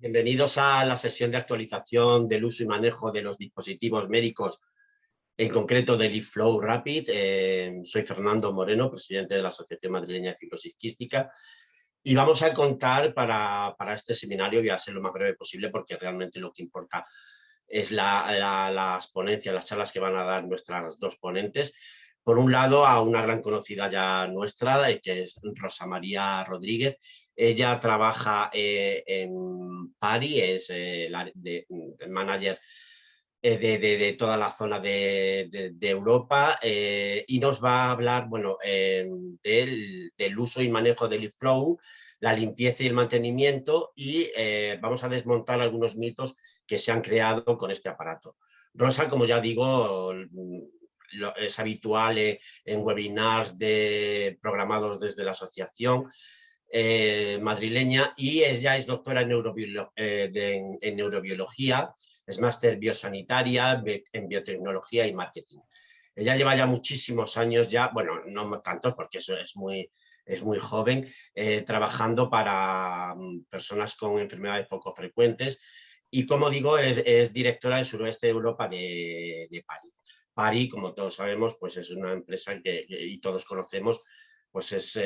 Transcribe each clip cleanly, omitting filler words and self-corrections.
Bienvenidos a la sesión de actualización del uso y manejo de los dispositivos médicos, en concreto del eFlow Rapid. Soy Fernando Moreno, presidente de la Asociación Madrileña de Fibrosis Quística, y vamos a contar para este seminario, voy a ser lo más breve posible porque realmente lo que importa es las ponencias, las charlas que van a dar nuestras dos ponentes. Por un lado, a una gran conocida ya nuestra, que es Rosa María Rodríguez. Ella trabaja en PARI, es el manager de toda la zona de Europa, y nos va a hablar del uso y manejo del eFlow, la limpieza y el mantenimiento, y vamos a desmontar algunos mitos que se han creado con este aparato. Rosa, como ya digo, es habitual en webinars programados desde la asociación madrileña, y ella es doctora en neurobiología, es máster biosanitaria en biotecnología y marketing. Ella lleva ya muchísimos años, ya, bueno, no tantos porque eso es muy joven, trabajando para personas con enfermedades poco frecuentes, y como digo, es directora del suroeste de Europa de PARI. PARI, como todos sabemos, pues es una empresa y todos conocemos, pues es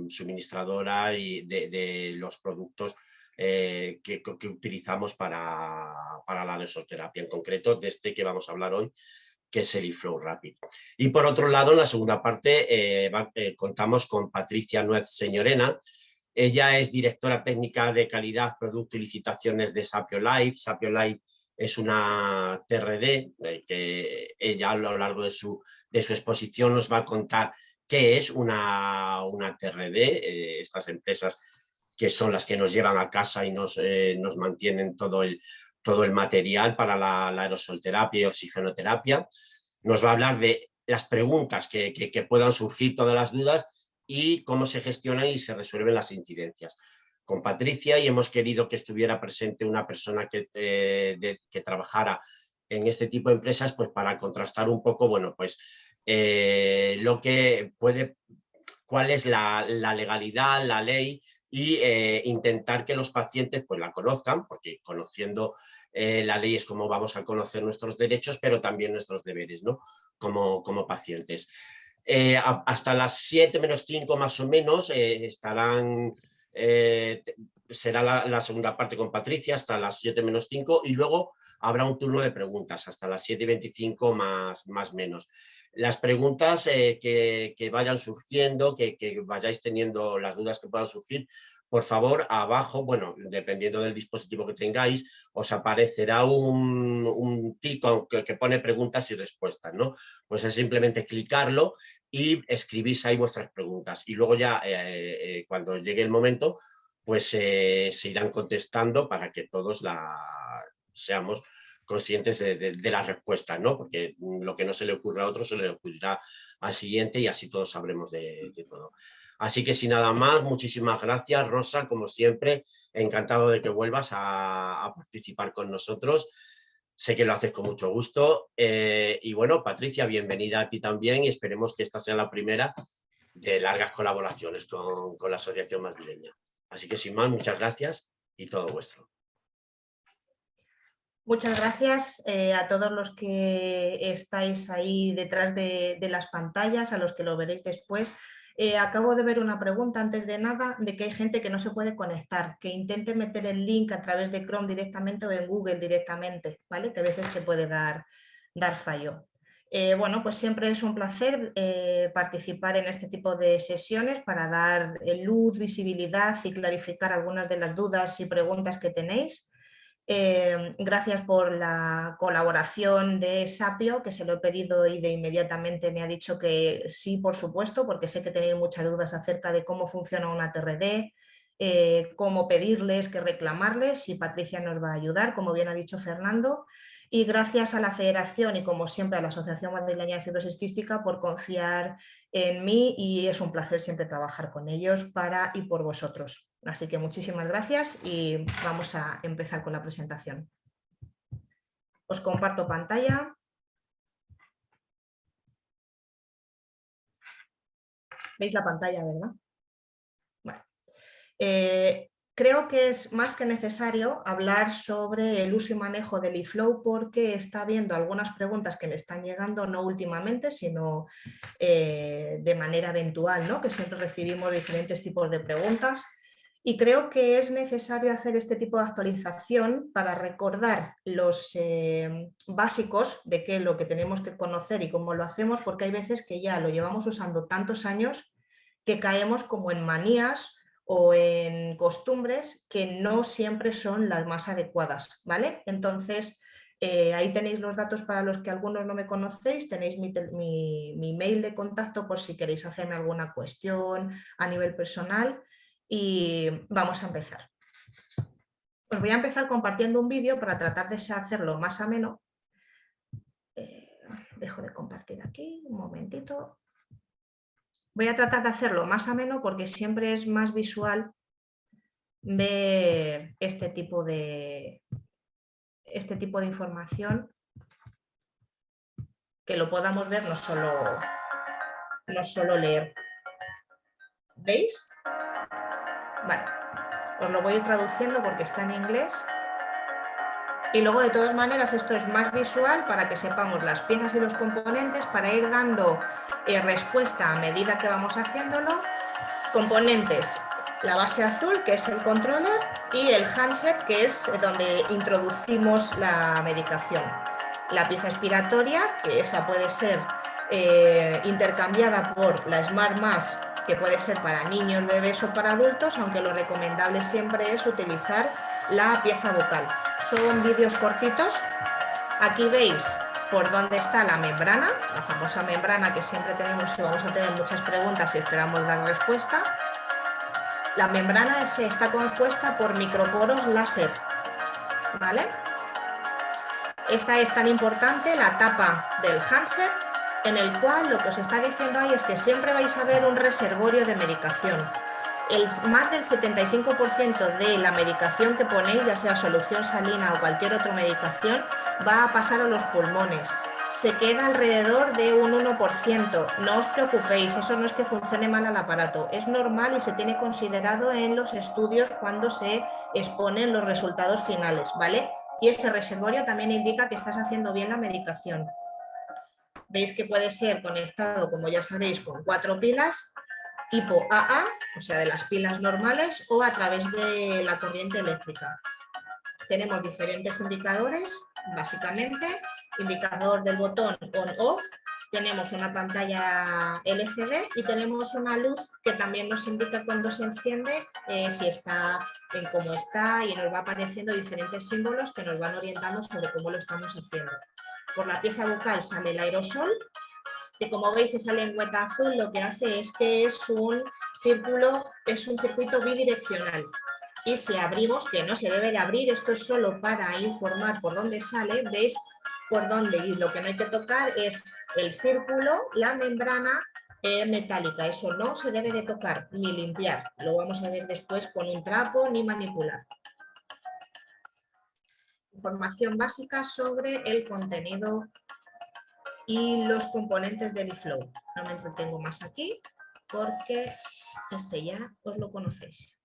suministradora de los productos que utilizamos para la lesoterapia, en concreto de este que vamos a hablar hoy, que es el eFlow Rapid. Y por otro lado, en la segunda parte contamos con Patricia Nuez Señorena. Ella es directora técnica de calidad, producto y licitaciones de Sapio Life. Sapio Life es una TRD que ella, a lo largo de su exposición, nos va a contar qué es una TRD, estas empresas que son las que nos llevan a casa y nos mantienen todo el material para la aerosolterapia y oxigenoterapia. Nos va a hablar de las preguntas que puedan surgir, todas las dudas, y cómo se gestionan y se resuelven las incidencias. Con Patricia, y hemos querido que estuviera presente una persona que trabajara en este tipo de empresas, pues para contrastar un poco, lo que puede, cuál es la legalidad, la ley, y intentar que los pacientes pues la conozcan, porque conociendo la ley es como vamos a conocer nuestros derechos, pero también nuestros deberes, ¿no? Como pacientes. Hasta las 7 menos 5 más o menos será la segunda parte con Patricia hasta las 7 menos 5, y luego habrá un turno de preguntas hasta las 7:25 más menos. Las preguntas que vayan surgiendo, que vayáis teniendo, las dudas que puedan surgir, por favor, abajo, bueno, dependiendo del dispositivo que tengáis, os aparecerá un tic que pone preguntas y respuestas, ¿no? Pues es simplemente clicarlo y escribís ahí vuestras preguntas, y luego ya cuando llegue el momento, pues se irán contestando para que todos seamos conscientes de las respuestas, ¿no? Porque lo que no se le ocurra a otro se le ocurrirá al siguiente, y así todos sabremos de todo. Así que sin nada más, muchísimas gracias, Rosa, como siempre, encantado de que vuelvas a participar con nosotros. Sé que lo haces con mucho gusto. Y bueno, Patricia, bienvenida a ti también, y esperemos que esta sea la primera de largas colaboraciones con la Asociación Madrileña. Así que sin más, muchas gracias y todo vuestro. Muchas gracias a todos los que estáis ahí detrás de las pantallas, a los que lo veréis después. Acabo de ver una pregunta antes de nada de que hay gente que no se puede conectar, que intente meter el link a través de Chrome directamente o en Google directamente, ¿vale? Que a veces te puede dar fallo. Bueno, pues siempre es un placer participar en este tipo de sesiones para dar luz, visibilidad y clarificar algunas de las dudas y preguntas que tenéis. Gracias por la colaboración de Sapio, que se lo he pedido y de inmediatamente me ha dicho que sí, por supuesto, porque sé que tenéis muchas dudas acerca de cómo funciona una TRD, cómo pedirles, qué reclamarles, y Patricia nos va a ayudar, como bien ha dicho Fernando. Y gracias a la Federación y, como siempre, a la Asociación Madrileña de Fibrosis Quística por confiar en mí, y es un placer siempre trabajar con ellos para y por vosotros. Así que muchísimas gracias y vamos a empezar con la presentación. Os comparto pantalla. ¿Veis la pantalla, verdad? Bueno. creo que es más que necesario hablar sobre el uso y manejo del eFlow porque está habiendo algunas preguntas que me están llegando, no últimamente, sino de manera eventual, ¿no? Que siempre recibimos diferentes tipos de preguntas. Y creo que es necesario hacer este tipo de actualización para recordar los básicos de qué es lo que tenemos que conocer y cómo lo hacemos, porque hay veces que ya lo llevamos usando tantos años que caemos como en manías o en costumbres que no siempre son las más adecuadas, ¿vale? Entonces, ahí tenéis los datos para los que algunos no me conocéis, tenéis mi mail de contacto por si queréis hacerme alguna cuestión a nivel personal y vamos a empezar. Os voy a empezar compartiendo un vídeo para tratar de hacerlo más ameno. Dejo de compartir aquí, un momentito. Voy a tratar de hacerlo más ameno porque siempre es más visual ver este tipo de información, que lo podamos ver, no solo leer. ¿Veis? Vale, os lo voy a ir traduciendo porque está en inglés. Y luego, de todas maneras, esto es más visual para que sepamos las piezas y los componentes para ir dando respuesta a medida que vamos haciéndolo. Componentes: la base azul, que es el controller, y el handset, que es donde introducimos la medicación. La pieza expiratoria, que esa puede ser intercambiada por la Smart Mask, que puede ser para niños, bebés o para adultos, aunque lo recomendable siempre es utilizar la pieza bucal. Son vídeos cortitos. Aquí veis por dónde está la membrana, la famosa membrana que siempre tenemos y vamos a tener muchas preguntas y esperamos dar respuesta. La membrana está compuesta por microporos láser, ¿vale? Esta es tan importante, la tapa del handset, en el cual lo que os está diciendo ahí es que siempre vais a ver un reservorio de medicación. Más del 75% de la medicación que ponéis, ya sea solución salina o cualquier otra medicación, va a pasar a los pulmones. Se queda alrededor de un 1%. No os preocupéis, eso no es que funcione mal al aparato. Es normal y se tiene considerado en los estudios cuando se exponen los resultados finales, ¿vale? Y ese reservorio también indica que estás haciendo bien la medicación. Veis que puede ser conectado, como ya sabéis, con 4 pilas, tipo AA, o sea, de las pilas normales, o a través de la corriente eléctrica. Tenemos diferentes indicadores, básicamente, indicador del botón on-off, tenemos una pantalla LCD y tenemos una luz que también nos indica cuando se enciende, si está en cómo está, y nos va apareciendo diferentes símbolos que nos van orientando sobre cómo lo estamos haciendo. Por la pieza bucal sale el aerosol, que como veis esa lengüeta azul lo que hace es que es un circuito bidireccional. Y si abrimos, que no se debe de abrir, esto es solo para informar por dónde sale, veis por dónde, y lo que no hay que tocar es el círculo, la membrana metálica, eso no se debe de tocar ni limpiar, lo vamos a ver después con un trapo ni manipular. Información básica sobre el contenido y los componentes del eFlow. No me entretengo más aquí porque este ya os lo conocéis.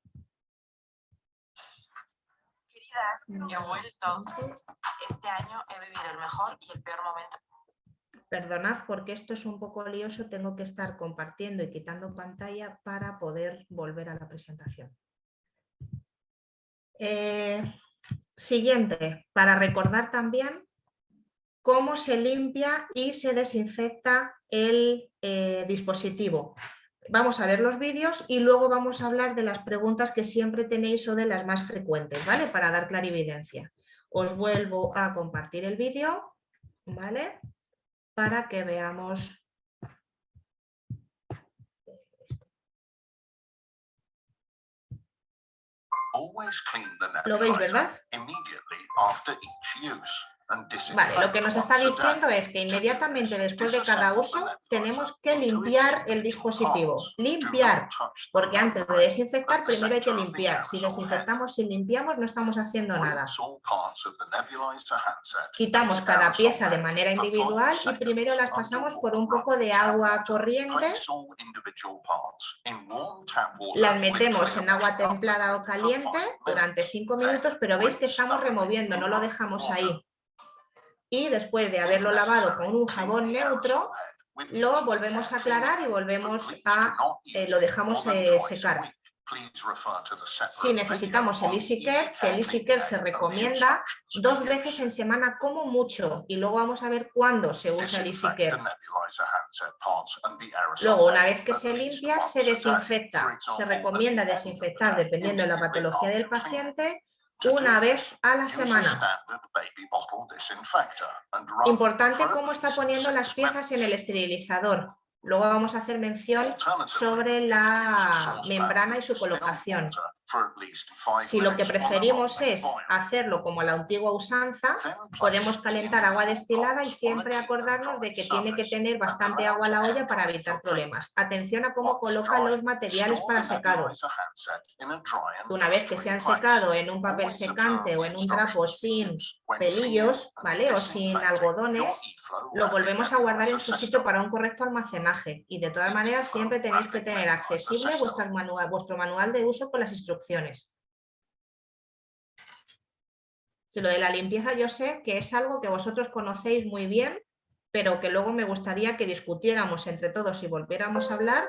Queridas, he vuelto. Este año he vivido el mejor y el peor momento. Perdonad porque esto es un poco lioso, tengo que estar compartiendo y quitando pantalla para poder volver a la presentación. Siguiente, para recordar también cómo se limpia y se desinfecta el dispositivo. Vamos a ver los vídeos y luego vamos a hablar de las preguntas que siempre tenéis o de las más frecuentes, ¿vale? Para dar clarividencia. Os vuelvo a compartir el vídeo, ¿vale? Para que veamos. ¿Lo veis, verdad? Vale, lo que nos está diciendo es que inmediatamente después de cada uso tenemos que limpiar el dispositivo. Limpiar, porque antes de desinfectar primero hay que limpiar. Si desinfectamos sin limpiamos no estamos haciendo nada. Quitamos cada pieza de manera individual y primero las pasamos por un poco de agua corriente Las metemos en agua templada o caliente durante 5 minutos, pero veis que estamos removiendo, no lo dejamos ahí. Y después de haberlo lavado con un jabón neutro, lo volvemos a aclarar y volvemos a lo dejamos secar. Si necesitamos el Easy Care, que el Easy Care se recomienda 2 veces en semana como mucho, y luego vamos a ver cuándo se usa el Easy Care. Luego, una vez que se limpia, se desinfecta. Se recomienda desinfectar, dependiendo de la patología del paciente, 1 vez a la semana. Importante cómo está poniendo las piezas en el esterilizador. Luego vamos a hacer mención sobre la membrana y su colocación. Si lo que preferimos es hacerlo como la antigua usanza, podemos calentar agua destilada y siempre acordarnos de que tiene que tener bastante agua a la olla para evitar problemas. Atención a cómo colocan los materiales para secado. Una vez que se han secado en un papel secante o en un trapo sin pelillos, ¿vale? O sin algodones, lo volvemos a guardar en su sitio para un correcto almacenaje. Y de todas maneras siempre tenéis que tener accesible vuestro manual de uso con las instrucciones. Si lo de la limpieza yo sé que es algo que vosotros conocéis muy bien, pero que luego me gustaría que discutiéramos entre todos y volviéramos a hablar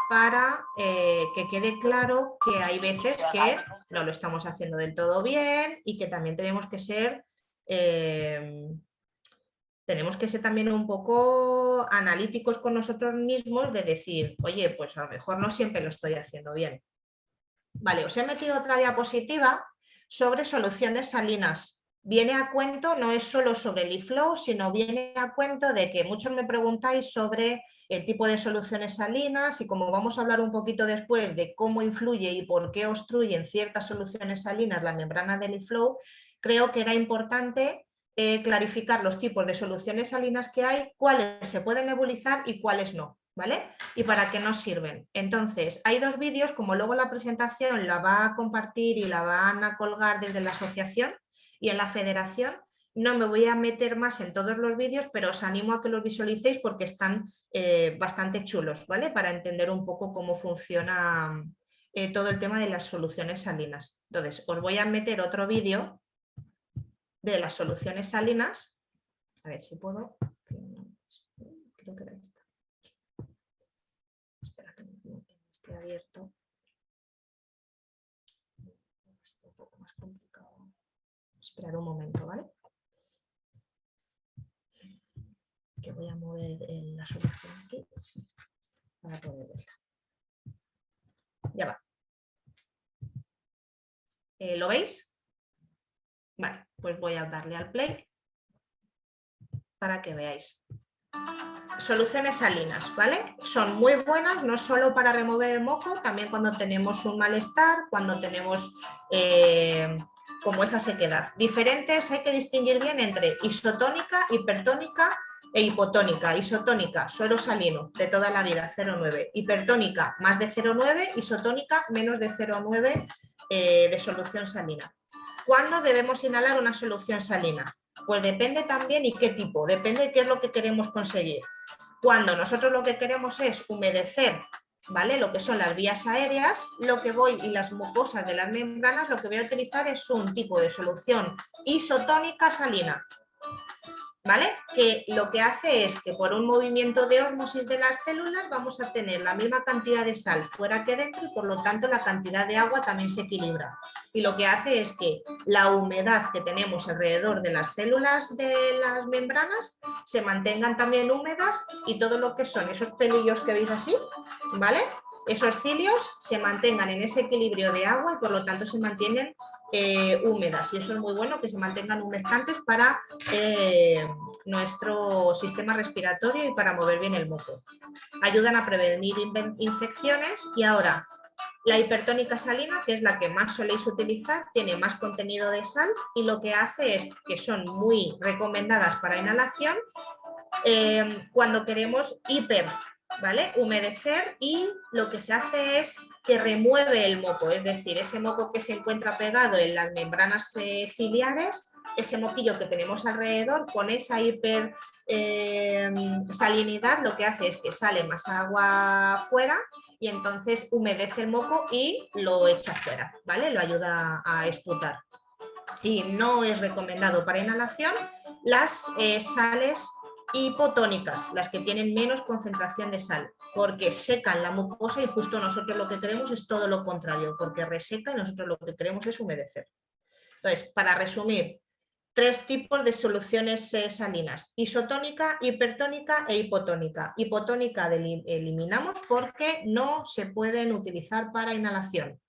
para que quede claro que hay veces que no lo estamos haciendo del todo bien y que también tenemos que ser también un poco analíticos con nosotros mismos de decir, oye, pues a lo mejor no siempre lo estoy haciendo bien. Vale, os he metido otra diapositiva sobre soluciones salinas. Viene a cuento, no es solo sobre el eFlow, sino viene a cuento de que muchos me preguntáis sobre el tipo de soluciones salinas y como vamos a hablar un poquito después de cómo influye y por qué obstruyen ciertas soluciones salinas la membrana del eFlow, creo que era importante clarificar los tipos de soluciones salinas que hay, cuáles se pueden nebulizar y cuáles no, ¿vale? Y para qué nos sirven. Entonces, hay 2 vídeos, como luego la presentación la va a compartir y la van a colgar desde la asociación y en la federación, no me voy a meter más en todos los vídeos, pero os animo a que los visualicéis porque están bastante chulos, ¿vale? Para entender un poco cómo funciona todo el tema de las soluciones salinas. Entonces, os voy a meter otro vídeo de las soluciones salinas. A ver si puedo. Creo que era esta. Espera que no esté abierto. Es un poco más complicado. Esperar un momento, ¿vale? Que voy a mover la solución aquí para poder verla. Ya va. ¿Lo veis? Vale, pues voy a darle al play para que veáis. Soluciones salinas, ¿vale? Son muy buenas, no solo para remover el moco, también cuando tenemos un malestar, cuando tenemos como esa sequedad. Diferentes, hay que distinguir bien entre isotónica, hipertónica e hipotónica. Isotónica, suero salino, de toda la vida, 0,9. Hipertónica, más de 0,9, isotónica, menos de 0,9 de solución salina. ¿Cuándo debemos inhalar una solución salina? Pues depende también y qué tipo, depende de qué es lo que queremos conseguir. Cuando nosotros lo que queremos es humedecer, ¿vale? Lo que son las vías aéreas, lo que voy y las mucosas de las membranas, lo que voy a utilizar es un tipo de solución isotónica salina, ¿vale? Que lo que hace es que por un movimiento de ósmosis de las células vamos a tener la misma cantidad de sal fuera que dentro y por lo tanto la cantidad de agua también se equilibra. Y lo que hace es que la humedad que tenemos alrededor de las células de las membranas se mantengan también húmedas y todo lo que son esos pelillos que veis así, ¿vale? Esos cilios se mantengan en ese equilibrio de agua y por lo tanto se mantienen húmedas y eso es muy bueno, que se mantengan humectantes para nuestro sistema respiratorio y para mover bien el moco. Ayudan a prevenir infecciones y ahora la hipertónica salina, que es la que más soléis utilizar, tiene más contenido de sal y lo que hace es que son muy recomendadas para inhalación cuando queremos ¿vale? Humedecer, y lo que se hace es que remueve el moco, es decir, ese moco que se encuentra pegado en las membranas ciliares, ese moquillo que tenemos alrededor, con esa salinidad, lo que hace es que sale más agua fuera y entonces humedece el moco y lo echa fuera, ¿vale? Lo ayuda a exputar. Y no es recomendado para inhalación las sales hipotónicas, las que tienen menos concentración de sal, porque secan la mucosa y justo nosotros lo que queremos es todo lo contrario, porque reseca y nosotros lo que queremos es humedecer. Entonces, para resumir, 3 tipos de soluciones salinas: isotónica, hipertónica e hipotónica. Hipotónica eliminamos porque no se pueden utilizar para inhalación.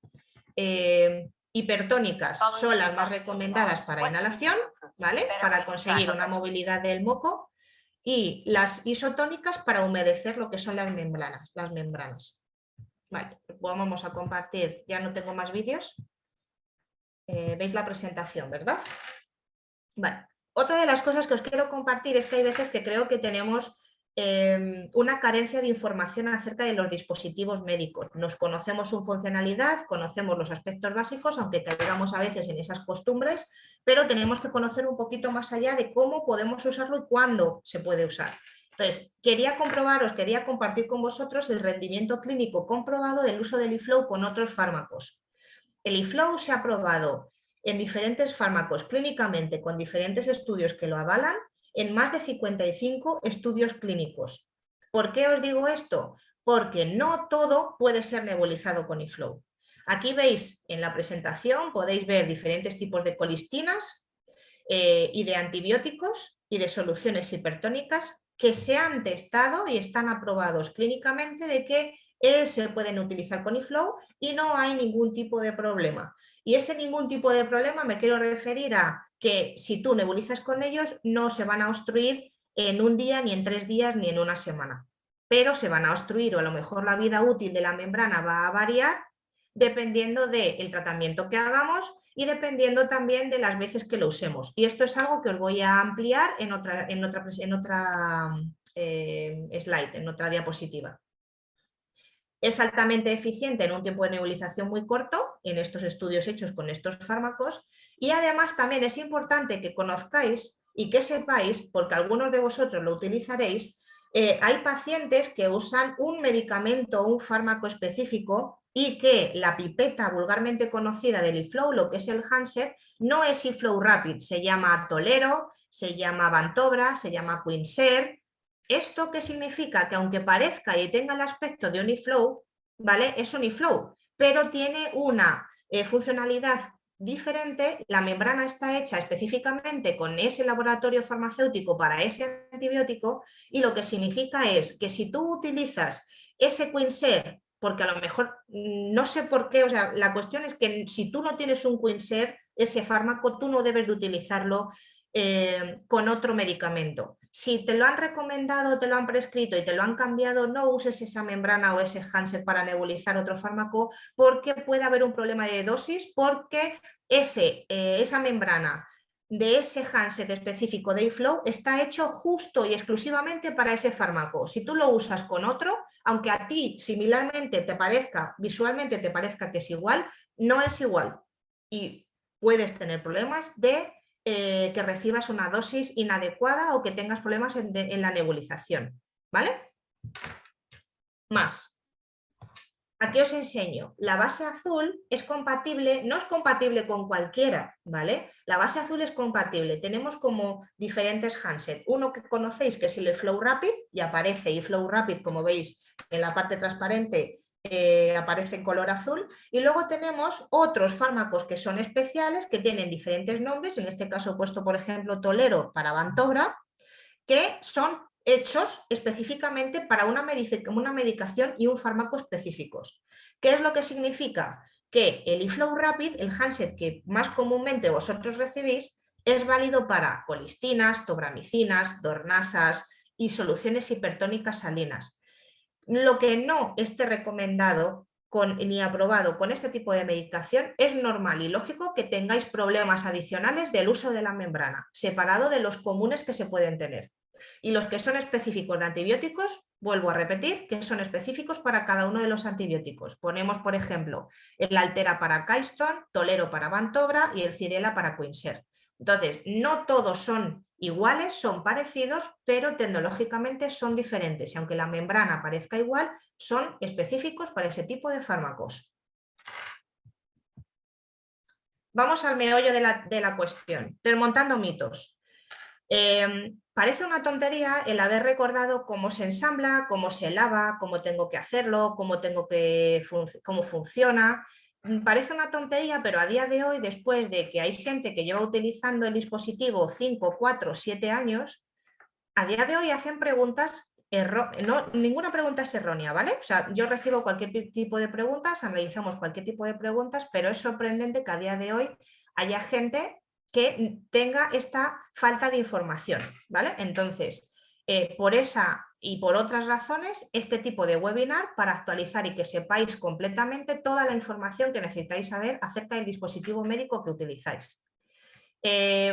Hipertónicas son las más recomendadas para inhalación, ¿vale? Para conseguir una movilidad del moco, y las isotónicas para humedecer lo que son las membranas. Vale, pues vamos a compartir, ya no tengo más vídeos. Veis la presentación, ¿verdad? Vale. Otra de las cosas que os quiero compartir es que hay veces que creo que tenemos una carencia de información acerca de los dispositivos médicos. Nos conocemos su funcionalidad, conocemos los aspectos básicos, aunque caigamos a veces en esas costumbres, pero tenemos que conocer un poquito más allá de cómo podemos usarlo y cuándo se puede usar. Entonces, quería compartir con vosotros el rendimiento clínico comprobado del uso del eFlow con otros fármacos. El eFlow se ha probado en diferentes fármacos clínicamente, con diferentes estudios que lo avalan, en más de 55 estudios clínicos. ¿Por qué os digo esto? Porque no todo puede ser nebulizado con eFlow. Aquí veis en la presentación, podéis ver diferentes tipos de colistinas y de antibióticos y de soluciones hipertónicas que se han testado y están aprobados clínicamente de que se pueden utilizar con eFlow y no hay ningún tipo de problema. Y ese ningún tipo de problema me quiero referir a que si tú nebulizas con ellos no se van a obstruir en un día, ni en 3 días, ni en una semana. Pero se van a obstruir, o a lo mejor la vida útil de la membrana va a variar dependiendo del tratamiento que hagamos y dependiendo también de las veces que lo usemos. Y esto es algo que os voy a ampliar en otra slide, en otra diapositiva. Es altamente eficiente en un tiempo de nebulización muy corto, en estos estudios hechos con estos fármacos, y además también es importante que conozcáis y que sepáis, porque algunos de vosotros lo utilizaréis, hay pacientes que usan un medicamento o un fármaco específico y que la pipeta vulgarmente conocida del eFlow, lo que es el Hanset, no es eFlow Rapid, se llama Tolero, se llama Vantobra, se llama Quincer. ¿Esto qué significa? Que aunque parezca y tenga el aspecto de un eFlow, ¿vale? Es un eFlow, pero tiene una funcionalidad diferente. La membrana está hecha específicamente con ese laboratorio farmacéutico para ese antibiótico, y lo que significa es que si tú utilizas ese Quincer, porque a lo mejor no sé por qué, o sea, la cuestión es que si tú no tienes un Quincer, ese fármaco, tú no debes de utilizarlo con otro medicamento. Si te lo han recomendado, te lo han prescrito y te lo han cambiado, no uses esa membrana o ese Hanset para nebulizar otro fármaco, porque puede haber un problema de dosis, porque esa membrana de ese Hanset específico de eFlow está hecho justo y exclusivamente para ese fármaco. Si tú lo usas con otro, aunque a ti similarmente te parezca, visualmente te parezca que es igual, no es igual y puedes tener problemas de que recibas una dosis inadecuada o que tengas problemas en la nebulización, ¿vale? Más. Aquí os enseño. La base azul es compatible, no es compatible con cualquiera, ¿vale? La base azul es compatible. Tenemos como diferentes Hanset. Uno que conocéis que es el eFlow Rapid y aparece eFlow Rapid, como veis en la parte transparente, aparece en color azul, y luego tenemos otros fármacos que son especiales, que tienen diferentes nombres. En este caso he puesto, por ejemplo, Tolero para Vantobra, que son hechos específicamente para una medicación y un fármaco específicos. ¿Qué es lo que significa? Que el eFlow Rapid, el Hanset que más comúnmente vosotros recibís, es válido para colistinas, tobramicinas, dornasas y soluciones hipertónicas salinas. Lo que no esté recomendado ni aprobado con este tipo de medicación, es normal y lógico que tengáis problemas adicionales del uso de la membrana, separado de los comunes que se pueden tener. Y los que son específicos de antibióticos, vuelvo a repetir, que son específicos para cada uno de los antibióticos. Ponemos, por ejemplo, el Altera para Caiston, Tolero para Vantobra y el Xirela para Quincer. Entonces, no todos son iguales, son parecidos, pero tecnológicamente son diferentes. Y aunque la membrana parezca igual, son específicos para ese tipo de fármacos. Vamos al meollo de la cuestión, desmontando mitos. Parece una tontería el haber recordado cómo se ensambla, cómo se lava, cómo tengo que hacerlo, cómo funciona. Parece una tontería, pero a día de hoy, después de que hay gente que lleva utilizando el dispositivo 5, 4, 7 años, a día de hoy hacen preguntas, ninguna pregunta es errónea, ¿vale? O sea, yo recibo cualquier tipo de preguntas, analizamos cualquier tipo de preguntas, pero es sorprendente que a día de hoy haya gente que tenga esta falta de información, ¿vale? Entonces, por esa y por otras razones, este tipo de webinar para actualizar y que sepáis completamente toda la información que necesitáis saber acerca del dispositivo médico que utilizáis.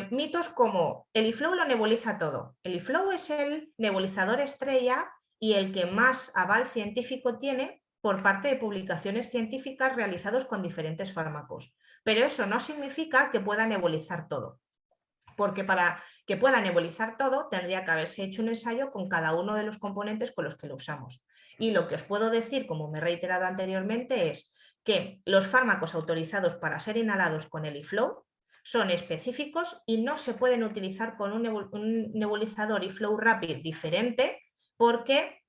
Mitos como el eFlow lo nebuliza todo. El eFlow es el nebulizador estrella y el que más aval científico tiene por parte de publicaciones científicas realizadas con diferentes fármacos. Pero eso no significa que pueda nebulizar todo, porque para que pueda nebulizar todo tendría que haberse hecho un ensayo con cada uno de los componentes con los que lo usamos. Y lo que os puedo decir, como me he reiterado anteriormente, es que los fármacos autorizados para ser inhalados con el eFlow son específicos y no se pueden utilizar con un nebulizador eFlow Rapid diferente, porque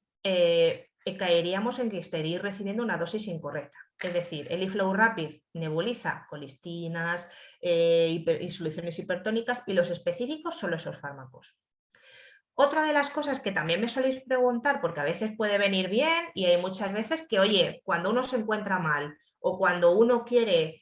caeríamos en que estaréis recibiendo una dosis incorrecta. Es decir, el eFlow Rapid nebuliza colistinas y soluciones hipertónicas, y los específicos son esos fármacos. Otra de las cosas que también me soléis preguntar, porque a veces puede venir bien y hay muchas veces que, oye, cuando uno se encuentra mal o cuando uno quiere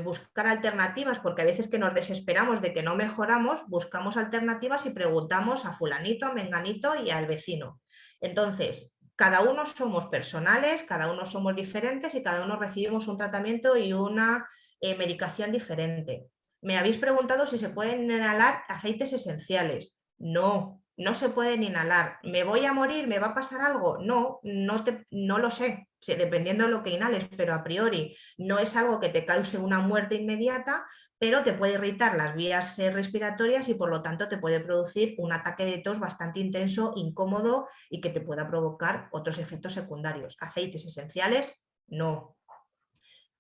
buscar alternativas, porque a veces que nos desesperamos de que no mejoramos, buscamos alternativas y preguntamos a fulanito, a menganito y al vecino. Entonces, cada uno somos personales, cada uno somos diferentes y cada uno recibimos un tratamiento y una medicación diferente. Me habéis preguntado si se pueden inhalar aceites esenciales. No, no se pueden inhalar. ¿Me voy a morir? ¿Me va a pasar algo? No, no lo sé, dependiendo de lo que inhales, pero a priori no es algo que te cause una muerte inmediata, pero te puede irritar las vías respiratorias y por lo tanto te puede producir un ataque de tos bastante intenso, incómodo y que te pueda provocar otros efectos secundarios. Aceites esenciales, no.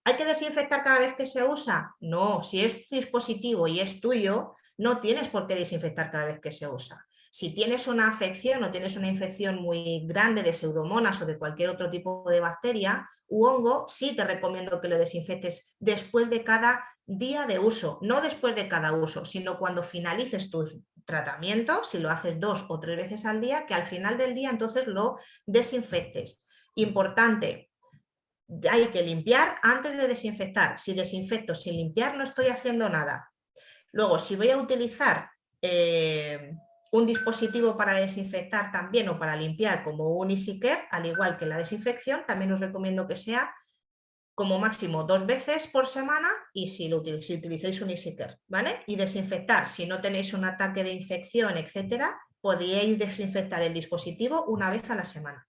¿Hay que desinfectar cada vez que se usa? No, si es tu dispositivo y es tuyo, no tienes por qué desinfectar cada vez que se usa. Si tienes una afección o tienes una infección muy grande de pseudomonas o de cualquier otro tipo de bacteria u hongo, sí te recomiendo que lo desinfectes después de cada día de uso, no después de cada uso, sino cuando finalices tu tratamiento, si lo haces 2 o 3 veces al día, que al final del día entonces lo desinfectes. Importante, hay que limpiar antes de desinfectar. Si desinfecto sin limpiar no estoy haciendo nada. Luego, si voy a utilizar un dispositivo para desinfectar también o para limpiar como un EasyCare, al igual que la desinfección, también os recomiendo que sea como máximo 2 veces por semana y si utilizáis un EasyCare, ¿vale? Y desinfectar, si no tenéis un ataque de infección, etcétera, podríais desinfectar el dispositivo una vez a la semana.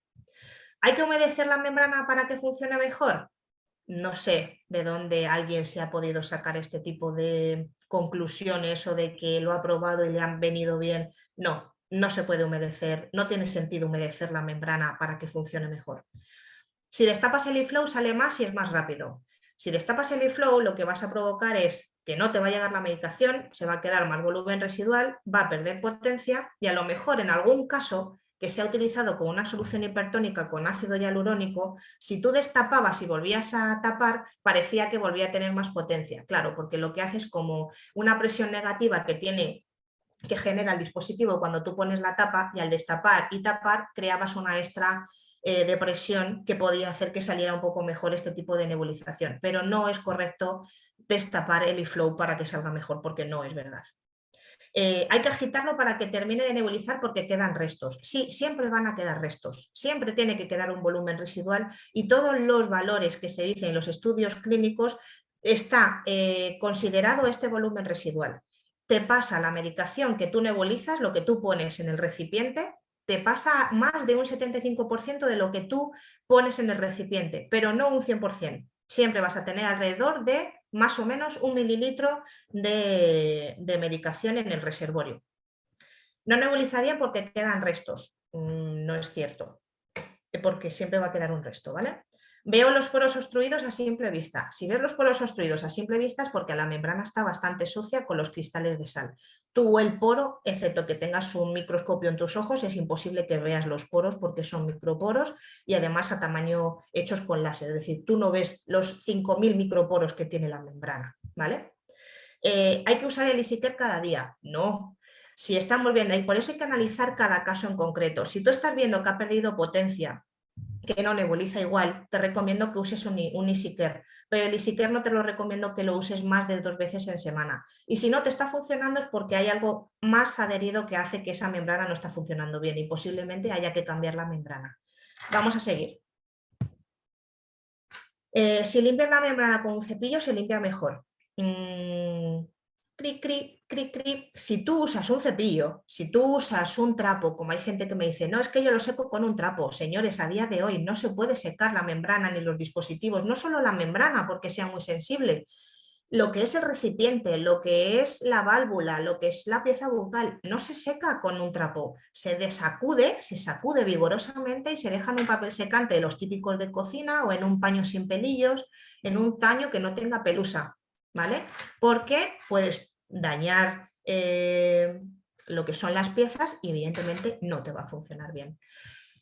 ¿Hay que humedecer la membrana para que funcione mejor? No sé de dónde alguien se ha podido sacar este tipo de conclusiones o de que lo ha probado y le han venido bien. No, no se puede humedecer, no tiene sentido humedecer la membrana para que funcione mejor. Si destapas el eFlow sale más y es más rápido. Si destapas el eFlow, lo que vas a provocar es que no te va a llegar la medicación, se va a quedar más volumen residual, va a perder potencia y a lo mejor en algún caso que se ha utilizado con una solución hipertónica con ácido hialurónico, si tú destapabas y volvías a tapar, parecía que volvía a tener más potencia. Claro, porque lo que hace es como una presión negativa que genera el dispositivo cuando tú pones la tapa, y al destapar y tapar creabas una extra de presión que podía hacer que saliera un poco mejor este tipo de nebulización. Pero no es correcto destapar el eFlow para que salga mejor, porque no es verdad. Hay que agitarlo para que termine de nebulizar porque quedan restos. Sí, siempre van a quedar restos, siempre tiene que quedar un volumen residual y todos los valores que se dicen en los estudios clínicos está considerado este volumen residual. te pasa la medicación que tú nebulizas, lo que tú pones en el recipiente, te pasa más de un 75% de lo que tú pones en el recipiente, pero no un 100%. Siempre vas a tener alrededor de más o menos 1 mililitro de medicación en el reservorio. No nebulizaría porque quedan restos, no es cierto, porque siempre va a quedar un resto, ¿vale? Veo los poros obstruidos a simple vista. Si ves los poros obstruidos a simple vista es porque la membrana está bastante sucia con los cristales de sal. Tú el poro, excepto que tengas un microscopio en tus ojos, es imposible que veas los poros porque son microporos y además a tamaño hechos con láser. Es decir, tú no ves los 5.000 microporos que tiene la membrana, ¿vale? ¿Hay que usar el EasyCare cada día? No. Si estamos viendo, y por eso hay que analizar cada caso en concreto. Si tú estás viendo que ha perdido potencia, que no nebuliza igual, te recomiendo que uses un EasyCare, pero el EasyCare no te lo recomiendo que lo uses más de 2 veces en semana. Y si no te está funcionando es porque hay algo más adherido que hace que esa membrana no está funcionando bien y posiblemente haya que cambiar la membrana. Vamos a seguir. Si limpias la membrana con un cepillo se limpia mejor. Cric, cric, cric, cric. Si tú usas un cepillo, si tú usas un trapo, como hay gente que me dice, no, es que yo lo seco con un trapo. Señores, a día de hoy no se puede secar la membrana ni los dispositivos, no solo la membrana porque sea muy sensible, lo que es el recipiente, lo que es la válvula, lo que es la pieza bucal, no se seca con un trapo, se sacude vigorosamente y se deja en un papel secante de los típicos de cocina o en un paño sin pelillos, en un paño que no tenga pelusa, ¿vale? Porque puedes dañar lo que son las piezas y evidentemente no te va a funcionar bien.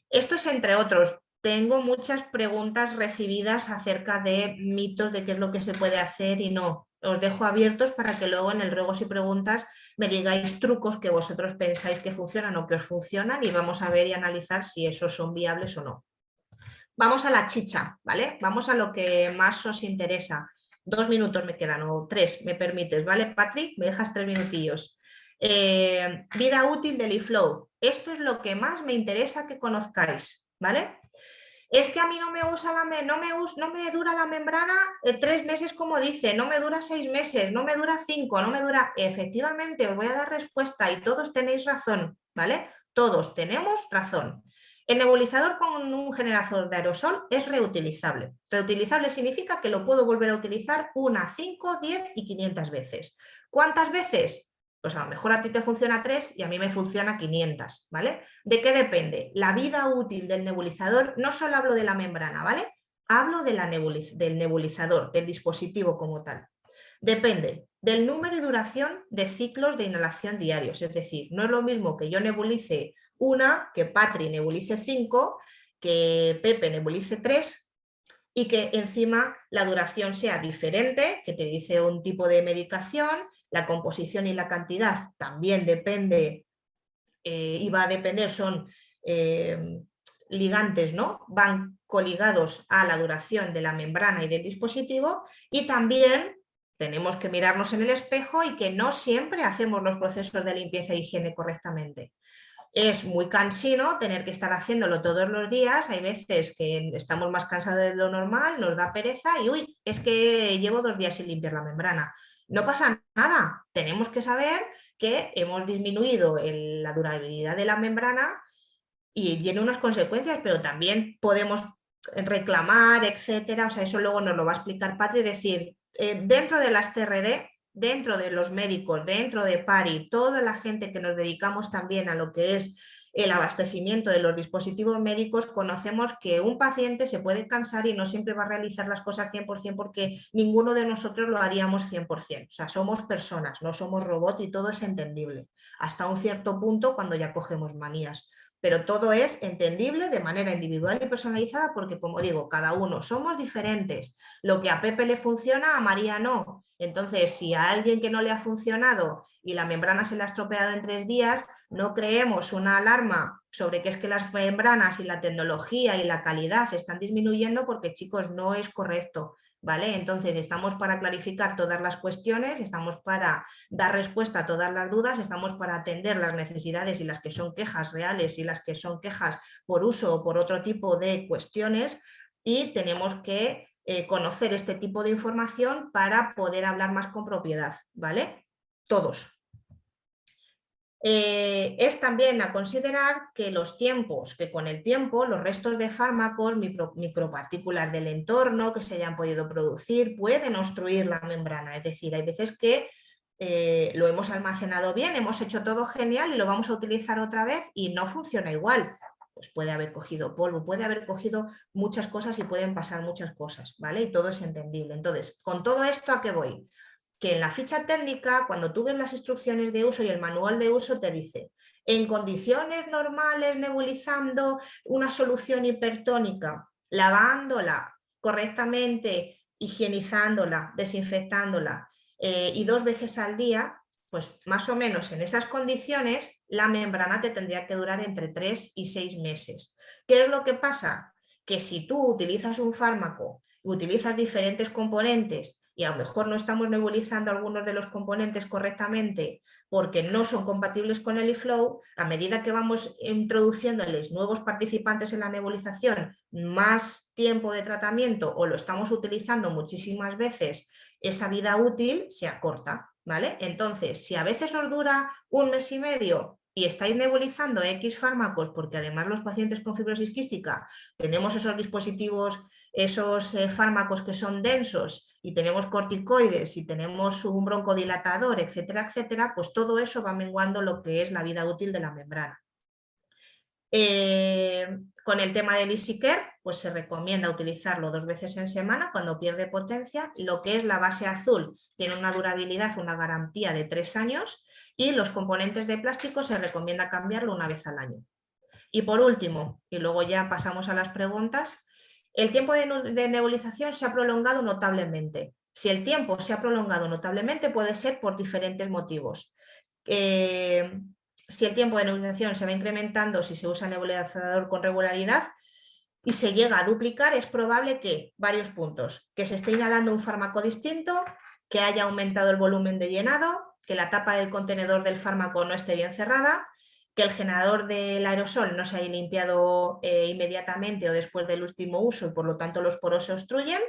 Esto es entre otros. Tengo muchas preguntas recibidas acerca de mitos de qué es lo que se puede hacer y no. Os dejo abiertos para que luego en el ruegos y preguntas me digáis trucos que vosotros pensáis que funcionan o que os funcionan y vamos a ver y analizar si esos son viables o no. Vamos a la chicha, ¿vale? Vamos a lo que más os interesa. 2 minutos me quedan o 3, me permites, ¿vale, Patrick? Me dejas 3 minutillos. Vida útil del eFlow. Esto es lo que más me interesa que conozcáis, ¿vale? Es que a mí no me dura la membrana 3 meses como dice, no me dura 6 meses, no me dura 5, no me dura... Efectivamente, os voy a dar respuesta y todos tenéis razón, ¿vale? Todos tenemos razón. El nebulizador con un generador de aerosol es reutilizable. Reutilizable significa que lo puedo volver a utilizar 1, 5, 10 y 500 veces. ¿Cuántas veces? Pues a lo mejor a ti te funciona 3 y a mí me funciona 500, ¿vale? ¿De qué depende? La vida útil del nebulizador, no solo hablo de la membrana, ¿vale? Hablo de del nebulizador, del dispositivo como tal. Depende del número y duración de ciclos de inhalación diarios, es decir, no es lo mismo que yo nebulice 1, que Patri nebulice 5, que Pepe nebulice 3 y que encima la duración sea diferente, que te dice un tipo de medicación, la composición y la cantidad también depende y va a depender, son ligantes, ¿no? Van coligados a la duración de la membrana y del dispositivo y también tenemos que mirarnos en el espejo y que no siempre hacemos los procesos de limpieza e higiene correctamente. Es muy cansino tener que estar haciéndolo todos los días, hay veces que estamos más cansados de lo normal, nos da pereza y uy, es que llevo 2 días sin limpiar la membrana. No pasa nada, tenemos que saber que hemos disminuido la durabilidad de la membrana y tiene unas consecuencias, pero también podemos reclamar, etcétera, o sea, eso luego nos lo va a explicar Patri, decir, dentro de las CRD, dentro de los médicos, dentro de PARI, toda la gente que nos dedicamos también a lo que es el abastecimiento de los dispositivos médicos, conocemos que un paciente se puede cansar y no siempre va a realizar las cosas 100% porque ninguno de nosotros lo haríamos 100%. O sea, somos personas, no somos robots y todo es entendible. Hasta un cierto punto cuando ya cogemos manías. Pero todo es entendible de manera individual y personalizada porque, como digo, cada uno somos diferentes. Lo que a Pepe le funciona, a María no. Entonces, si a alguien que no le ha funcionado y la membrana se le ha estropeado en 3 días, no creemos una alarma sobre que es que las membranas y la tecnología y la calidad están disminuyendo porque, chicos, no es correcto. ¿Vale? Entonces estamos para clarificar todas las cuestiones, estamos para dar respuesta a todas las dudas, estamos para atender las necesidades y las que son quejas reales y las que son quejas por uso o por otro tipo de cuestiones y tenemos que conocer este tipo de información para poder hablar más con propiedad, ¿vale? Todos. Es también a considerar que los tiempos, que con el tiempo los restos de fármacos, micropartículas del entorno que se hayan podido producir, pueden obstruir la membrana. Es decir, hay veces que lo hemos almacenado bien, hemos hecho todo genial y lo vamos a utilizar otra vez y no funciona igual. Pues puede haber cogido polvo, puede haber cogido muchas cosas y pueden pasar muchas cosas, ¿vale? Y todo es entendible. Entonces, con todo esto, ¿a qué voy? Que en la ficha técnica, cuando tú ves las instrucciones de uso y el manual de uso, te dice, en condiciones normales, nebulizando una solución hipertónica, lavándola correctamente, higienizándola, desinfectándola y 2 veces al día, pues más o menos en esas condiciones la membrana te tendría que durar entre 3 y 6 meses. ¿Qué es lo que pasa? Que si tú utilizas un fármaco, utilizas diferentes componentes y a lo mejor no estamos nebulizando algunos de los componentes correctamente porque no son compatibles con el eFlow, a medida que vamos introduciéndoles nuevos participantes en la nebulización, más tiempo de tratamiento o lo estamos utilizando muchísimas veces, esa vida útil se acorta, ¿vale? Entonces, si a veces os dura 1 mes y medio y estáis nebulizando X fármacos, porque además los pacientes con fibrosis quística tenemos esos dispositivos, esos fármacos que son densos y tenemos corticoides y tenemos un broncodilatador, etcétera, etcétera, pues todo eso va menguando lo que es la vida útil de la membrana. Con el tema del EasyCare, pues se recomienda utilizarlo 2 veces en semana cuando pierde potencia. Lo que es la base azul tiene una durabilidad, una garantía de 3 años y los componentes de plástico se recomienda cambiarlo 1 vez al año. Y por último, y luego ya pasamos a las preguntas, el tiempo de nebulización se ha prolongado notablemente. Si el tiempo se ha prolongado notablemente puede ser por diferentes motivos. Si el tiempo de nebulización se va incrementando, si se usa nebulizador con regularidad y se llega a duplicar, es probable que varios puntos, que se esté inhalando un fármaco distinto, que haya aumentado el volumen de llenado, que la tapa del contenedor del fármaco no esté bien cerrada, que el generador del aerosol no se haya limpiado inmediatamente o después del último uso y por lo tanto los poros se obstruyen,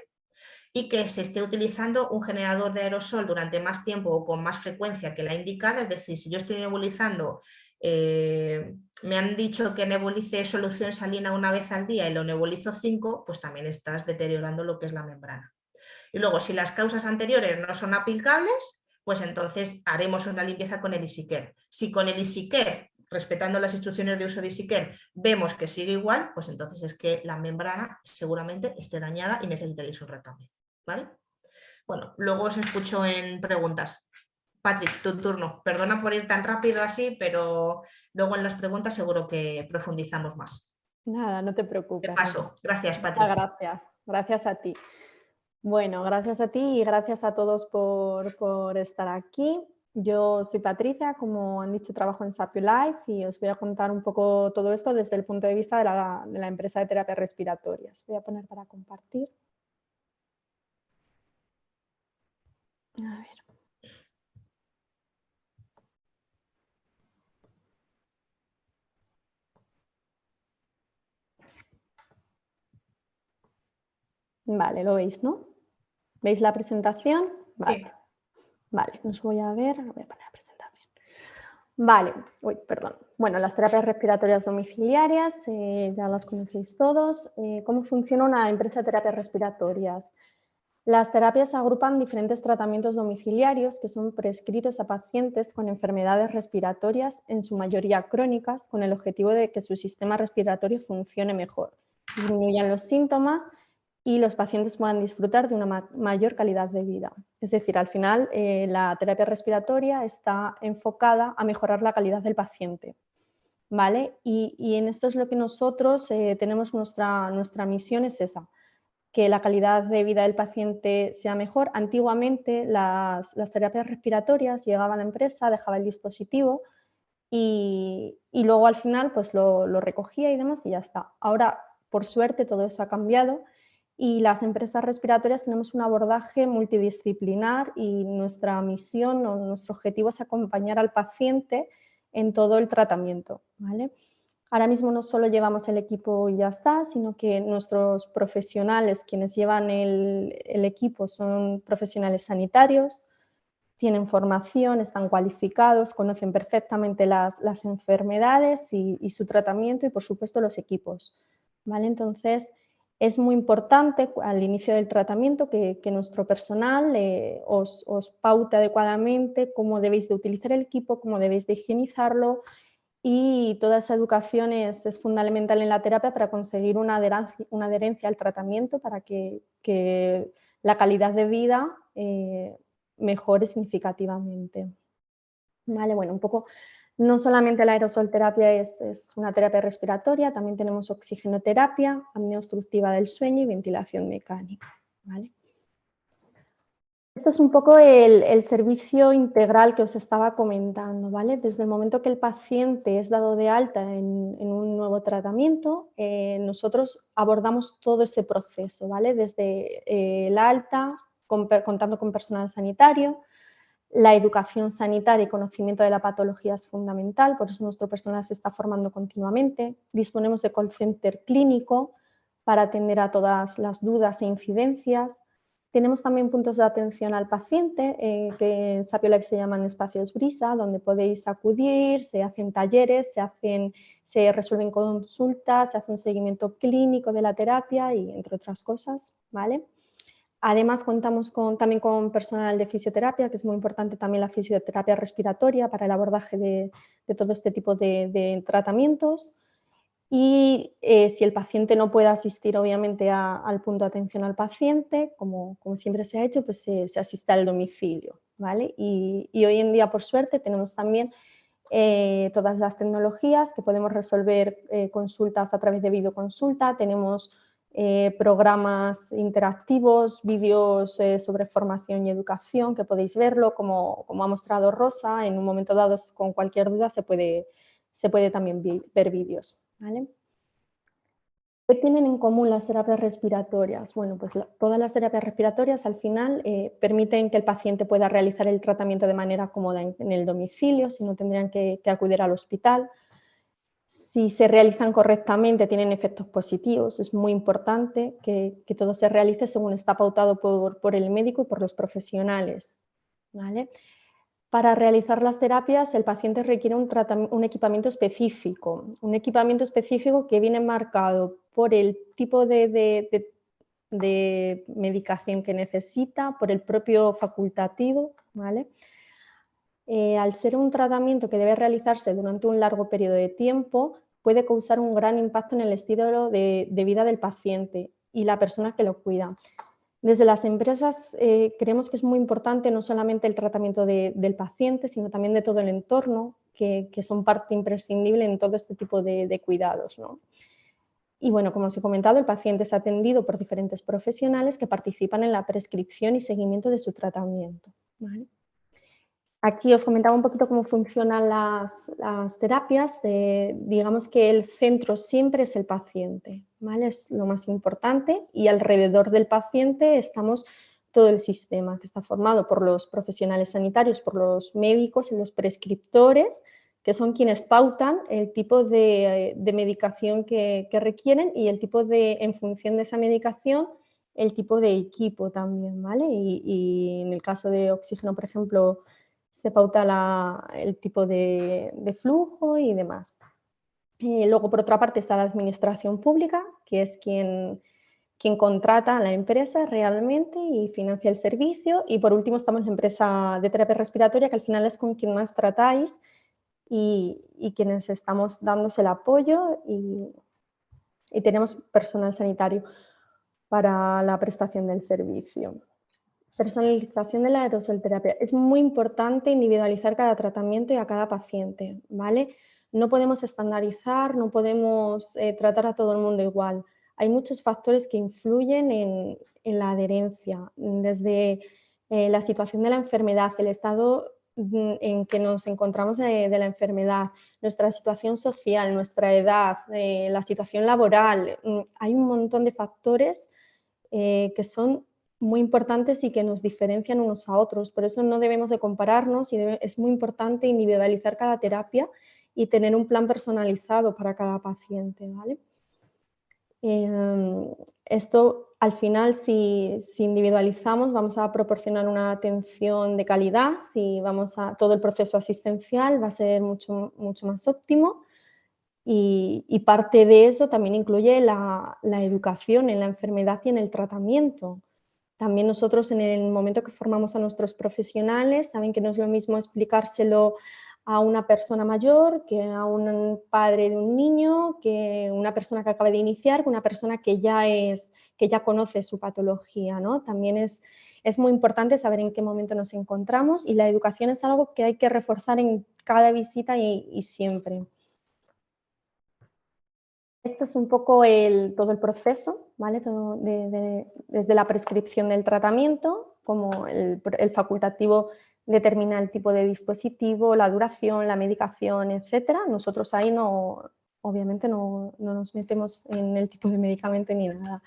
y que se esté utilizando un generador de aerosol durante más tiempo o con más frecuencia que la indicada. Es decir, si yo estoy nebulizando, me han dicho que nebulice solución salina 1 vez al día y lo nebulizo 5, pues también estás deteriorando lo que es la membrana. Y luego, si las causas anteriores no son aplicables, pues entonces haremos una limpieza con el EasyCare. Si con el EasyCare, respetando las instrucciones de uso de EasyCare, vemos que sigue igual, pues entonces es que la membrana seguramente esté dañada y necesitaréis un recambio, ¿vale? Bueno, luego os escucho en preguntas. Patrick, tu turno. Perdona por ir tan rápido así, pero luego en las preguntas seguro que profundizamos más. Nada, no te preocupes. Te paso. Gracias, Muchas Patrick. gracias. Gracias a ti. Bueno, gracias a ti y gracias a todos por estar aquí. Yo soy Patricia, como han dicho, trabajo en Sapio Life y os voy a contar un poco todo esto desde el punto de vista de la empresa de terapias respiratorias. Voy a poner para compartir. A ver. Vale, lo veis, ¿no? ¿Veis la presentación? Vale. Sí. Vale, os voy a ver, voy a poner la presentación. Vale, perdón. Bueno, las terapias respiratorias domiciliarias, ya las conocéis todos. ¿Cómo funciona una empresa de terapias respiratorias? Las terapias agrupan diferentes tratamientos domiciliarios que son prescritos a pacientes con enfermedades respiratorias, en su mayoría crónicas, con el objetivo de que su sistema respiratorio funcione mejor, disminuyan los síntomas y los pacientes puedan disfrutar de una mayor calidad de vida. Es decir, al final la terapia respiratoria está enfocada a mejorar la calidad del paciente, ¿vale? Y en esto es lo que nosotros tenemos, nuestra misión es esa, que la calidad de vida del paciente sea mejor. Antiguamente las terapias respiratorias llegaba a la empresa, dejaba el dispositivo y luego al final pues lo recogía y demás y ya está. Ahora, por suerte, todo eso ha cambiado y las empresas respiratorias tenemos un abordaje multidisciplinar y nuestra misión o nuestro objetivo es acompañar al paciente en todo el tratamiento, ¿vale? Ahora mismo no solo llevamos el equipo y ya está, sino que nuestros profesionales, quienes llevan el equipo, son profesionales sanitarios, tienen formación, están cualificados, conocen perfectamente las enfermedades y su tratamiento y, por supuesto, los equipos, ¿vale? Entonces, es muy importante al inicio del tratamiento que nuestro personal os paute adecuadamente cómo debéis de utilizar el equipo, cómo debéis de higienizarlo, y toda esa educación es fundamental en la terapia para conseguir una adherencia al tratamiento, para que la calidad de vida mejore significativamente. Vale, bueno, un poco, no solamente la aerosolterapia es una terapia respiratoria, también tenemos oxigenoterapia, apnea obstructiva del sueño y ventilación mecánica. ¿Vale? Esto es un poco el servicio integral que os estaba comentando, ¿vale? Desde el momento que el paciente es dado de alta en un nuevo tratamiento, nosotros abordamos todo ese proceso, ¿vale? Desde el alta, contando con personal sanitario, la educación sanitaria y conocimiento de la patología es fundamental, por eso nuestro personal se está formando continuamente. Disponemos de call center clínico para atender a todas las dudas e incidencias. Tenemos también puntos de atención al paciente, que en Sapio Life se llaman espacios brisa, donde podéis acudir, se hacen talleres, se resuelven consultas, se hace un seguimiento clínico de la terapia y entre otras cosas, ¿vale? Además, contamos también con personal de fisioterapia, que es muy importante también la fisioterapia respiratoria para el abordaje de todo este tipo de tratamientos. Y si el paciente no puede asistir, obviamente, al punto de atención al paciente, como siempre se ha hecho, pues se asiste al domicilio, ¿vale? Y hoy en día, por suerte, tenemos también todas las tecnologías que podemos resolver consultas a través de videoconsulta. Tenemos programas interactivos, vídeos sobre formación y educación, que podéis verlo, como ha mostrado Rosa. En un momento dado, con cualquier duda, se puede también ver vídeos, ¿vale? ¿Qué tienen en común las terapias respiratorias? Bueno, pues todas las terapias respiratorias al final permiten que el paciente pueda realizar el tratamiento de manera cómoda en el domicilio, si no tendrían que acudir al hospital. Si se realizan correctamente, tienen efectos positivos. Es muy importante que todo se realice según está pautado por el médico y por los profesionales, ¿vale? Para realizar las terapias, el paciente requiere un equipamiento específico que viene marcado por el tipo de medicación que necesita, por el propio facultativo, ¿vale? Al ser un tratamiento que debe realizarse durante un largo periodo de tiempo, puede causar un gran impacto en el estilo de vida del paciente y la persona que lo cuida. Desde las empresas creemos que es muy importante no solamente el tratamiento del paciente, sino también de todo el entorno, que son parte imprescindible en todo este tipo de cuidados, ¿no? Y bueno, como os he comentado, el paciente es atendido por diferentes profesionales que participan en la prescripción y seguimiento de su tratamiento, ¿vale? Aquí os comentaba un poquito cómo funcionan las terapias. Digamos que el centro siempre es el paciente, ¿vale? Es lo más importante, y alrededor del paciente estamos todo el sistema, que está formado por los profesionales sanitarios, por los médicos y los prescriptores, que son quienes pautan el tipo de medicación que requieren y el tipo en función de esa medicación, el tipo de equipo también, ¿vale? Y en el caso de oxígeno, por ejemplo, se pauta el tipo de flujo y demás. Luego, por otra parte, está la administración pública, que es quien contrata a la empresa realmente y financia el servicio. Y por último, estamos la empresa de terapia respiratoria, que al final es con quien más tratáis y quienes estamos dándose el apoyo, y tenemos personal sanitario para la prestación del servicio. Personalización de la aerosolterapia. Es muy importante individualizar cada tratamiento y a cada paciente, ¿vale? No podemos estandarizar, no podemos tratar a todo el mundo igual. Hay muchos factores que influyen en la adherencia, desde la situación de la enfermedad, el estado en que nos encontramos de la enfermedad, nuestra situación social, nuestra edad, la situación laboral. Hay un montón de factores que son muy importantes y que nos diferencian unos a otros. Por eso no debemos de compararnos, y es muy importante individualizar cada terapia y tener un plan personalizado para cada paciente, ¿vale? Esto, al final, si individualizamos, vamos a proporcionar una atención de calidad y todo el proceso asistencial va a ser mucho más óptimo. Y parte de eso también incluye la educación en la enfermedad y en el tratamiento. También nosotros, en el momento que formamos a nuestros profesionales, saben que no es lo mismo explicárselo a una persona mayor que a un padre de un niño, que una persona que acaba de iniciar, que una persona que ya conoce su patología, ¿no? También es muy importante saber en qué momento nos encontramos, y la educación es algo que hay que reforzar en cada visita y siempre. Este es un poco todo el proceso, ¿vale? Desde la prescripción del tratamiento, como el facultativo determina el tipo de dispositivo, la duración, la medicación, etcétera. Nosotros ahí obviamente no nos metemos en el tipo de medicamento ni nada.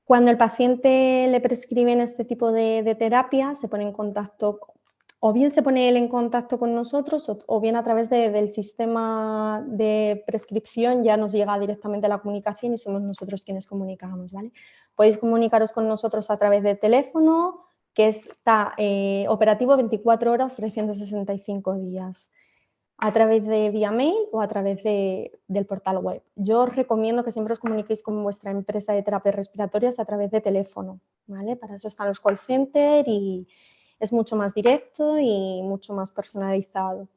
Cuando el paciente le prescriben este tipo de terapia, se pone en contacto, o bien se pone él en contacto con nosotros, o bien a través del sistema de prescripción ya nos llega directamente la comunicación y somos nosotros quienes comunicamos, ¿vale? Podéis comunicaros con nosotros a través de teléfono, que está operativo 24 horas, 365 días. A través de vía mail o a través del portal web. Yo os recomiendo que siempre os comuniquéis con vuestra empresa de terapias respiratorias a través de teléfono, ¿vale? Para eso están los call centers y es mucho más directo y mucho más personalizado.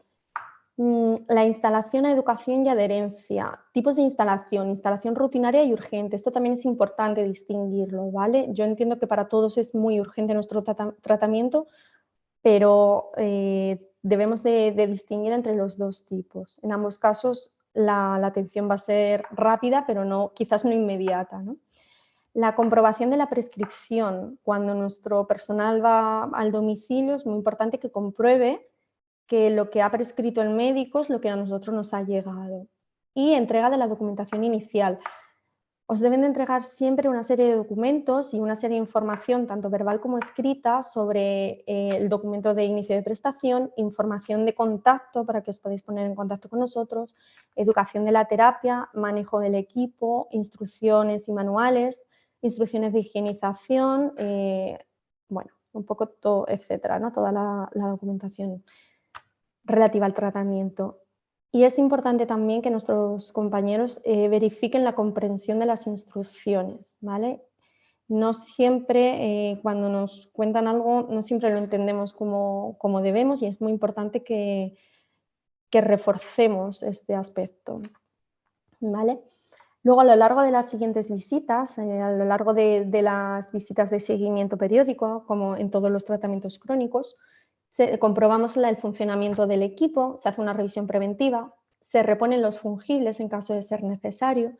La instalación, educación y adherencia. Tipos de instalación rutinaria y urgente. Esto también es importante distinguirlo, ¿vale? Yo entiendo que para todos es muy urgente nuestro tratamiento, pero debemos de distinguir entre los dos tipos. En ambos casos la atención va a ser rápida, pero quizás no inmediata, ¿no? La comprobación de la prescripción. Cuando nuestro personal va al domicilio, es muy importante que compruebe que lo que ha prescrito el médico es lo que a nosotros nos ha llegado. Y entrega de la documentación inicial. Os deben de entregar siempre una serie de documentos y una serie de información, tanto verbal como escrita, sobre el documento de inicio de prestación, información de contacto para que os podáis poner en contacto con nosotros, educación de la terapia, manejo del equipo, instrucciones y manuales, instrucciones de higienización, bueno, un poco todo, etcétera, ¿no? Toda la documentación relativa al tratamiento. Y es importante también que nuestros compañeros verifiquen la comprensión de las instrucciones, ¿vale? No siempre, cuando nos cuentan algo, no siempre lo entendemos como debemos, y es muy importante que reforcemos este aspecto, ¿vale? Luego, a lo largo de las siguientes visitas, a lo largo de las visitas de seguimiento periódico, como en todos los tratamientos crónicos, comprobamos el funcionamiento del equipo, se hace una revisión preventiva, se reponen los fungibles en caso de ser necesario,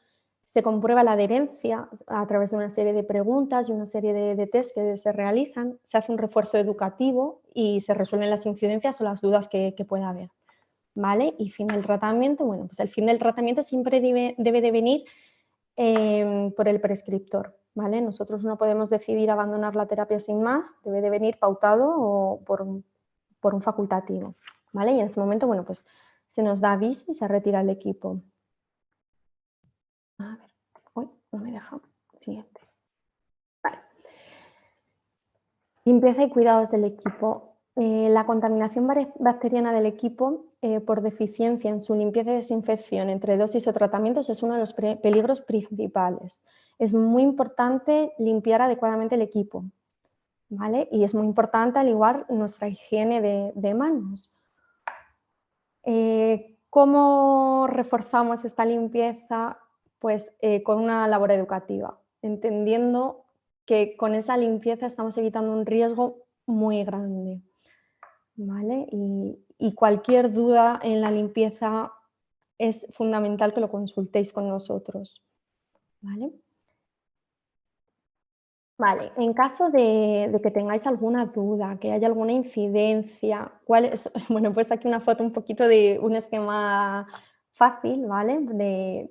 se comprueba la adherencia a través de una serie de preguntas y una serie de test que se realizan, se hace un refuerzo educativo y se resuelven las incidencias o las dudas que pueda haber, ¿vale? Y fin del tratamiento. Bueno, pues el fin del tratamiento siempre debe de venir por el prescriptor, ¿vale? Nosotros no podemos decidir abandonar la terapia sin más, debe de venir pautado o por un facultativo, ¿vale? Y en ese momento, bueno, pues se nos da aviso y se retira el equipo. A ver, uy, no me deja. Siguiente. Vale. Limpieza y cuidados del equipo. La contaminación bacteriana del equipo por deficiencia en su limpieza y desinfección entre dosis o tratamientos es uno de los peligros principales. Es muy importante limpiar adecuadamente el equipo, ¿vale? Y es muy importante, al igual, nuestra higiene de manos. ¿Cómo reforzamos esta limpieza? Pues con una labor educativa, entendiendo que con esa limpieza estamos evitando un riesgo muy grande, ¿vale? Y cualquier duda en la limpieza es fundamental que lo consultéis con nosotros, ¿vale? Vale, en caso de que tengáis alguna duda, que haya alguna incidencia, ¿cuál es? Bueno, pues aquí una foto un poquito de un esquema fácil, ¿vale? De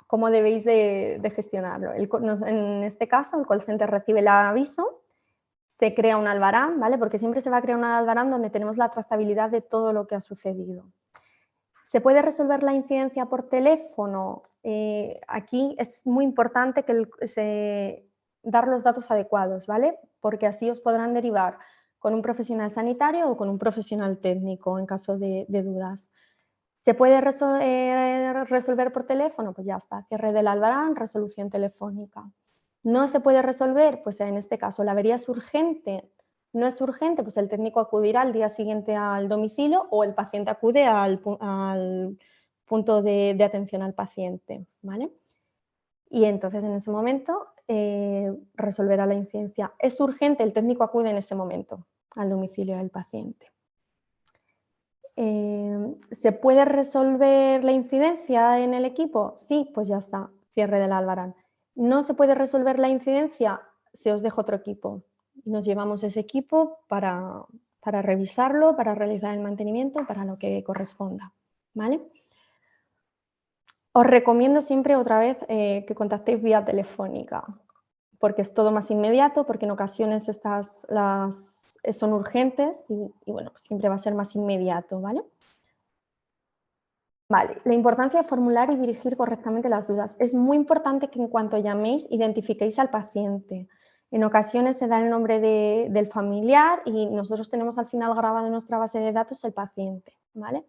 cómo debéis de gestionarlo. En este caso, el call center recibe el aviso, se crea un albarán, ¿vale? Porque siempre se va a crear un albarán donde tenemos la trazabilidad de todo lo que ha sucedido. ¿Se puede resolver la incidencia por teléfono? aquí es muy importante que dar los datos adecuados, ¿vale? Porque así os podrán derivar con un profesional sanitario o con un profesional técnico en caso de dudas. ¿Se puede resolver por teléfono? Pues ya está, cierre del albarán, resolución telefónica. ¿No se puede resolver? Pues en este caso, ¿la avería es urgente? ¿No es urgente? Pues el técnico acudirá al día siguiente al domicilio o el paciente acude al punto de atención al paciente, ¿vale? Y entonces en ese momento resolverá la incidencia. ¿Es urgente? El técnico acude en ese momento al domicilio del paciente. ¿Se puede resolver la incidencia en el equipo? Sí, pues ya está, cierre del albarán. ¿No se puede resolver la incidencia? Se os deja otro equipo. Nos llevamos ese equipo para revisarlo, para realizar el mantenimiento, para lo que corresponda, ¿vale? Os recomiendo siempre otra vez que contactéis vía telefónica, porque es todo más inmediato, porque en ocasiones son urgentes y bueno, pues siempre va a ser más inmediato, ¿vale? Vale, la importancia de formular y dirigir correctamente las dudas. Es muy importante que en cuanto llaméis identifiquéis al paciente. En ocasiones se da el nombre del familiar y nosotros tenemos al final grabado en nuestra base de datos el paciente, ¿vale?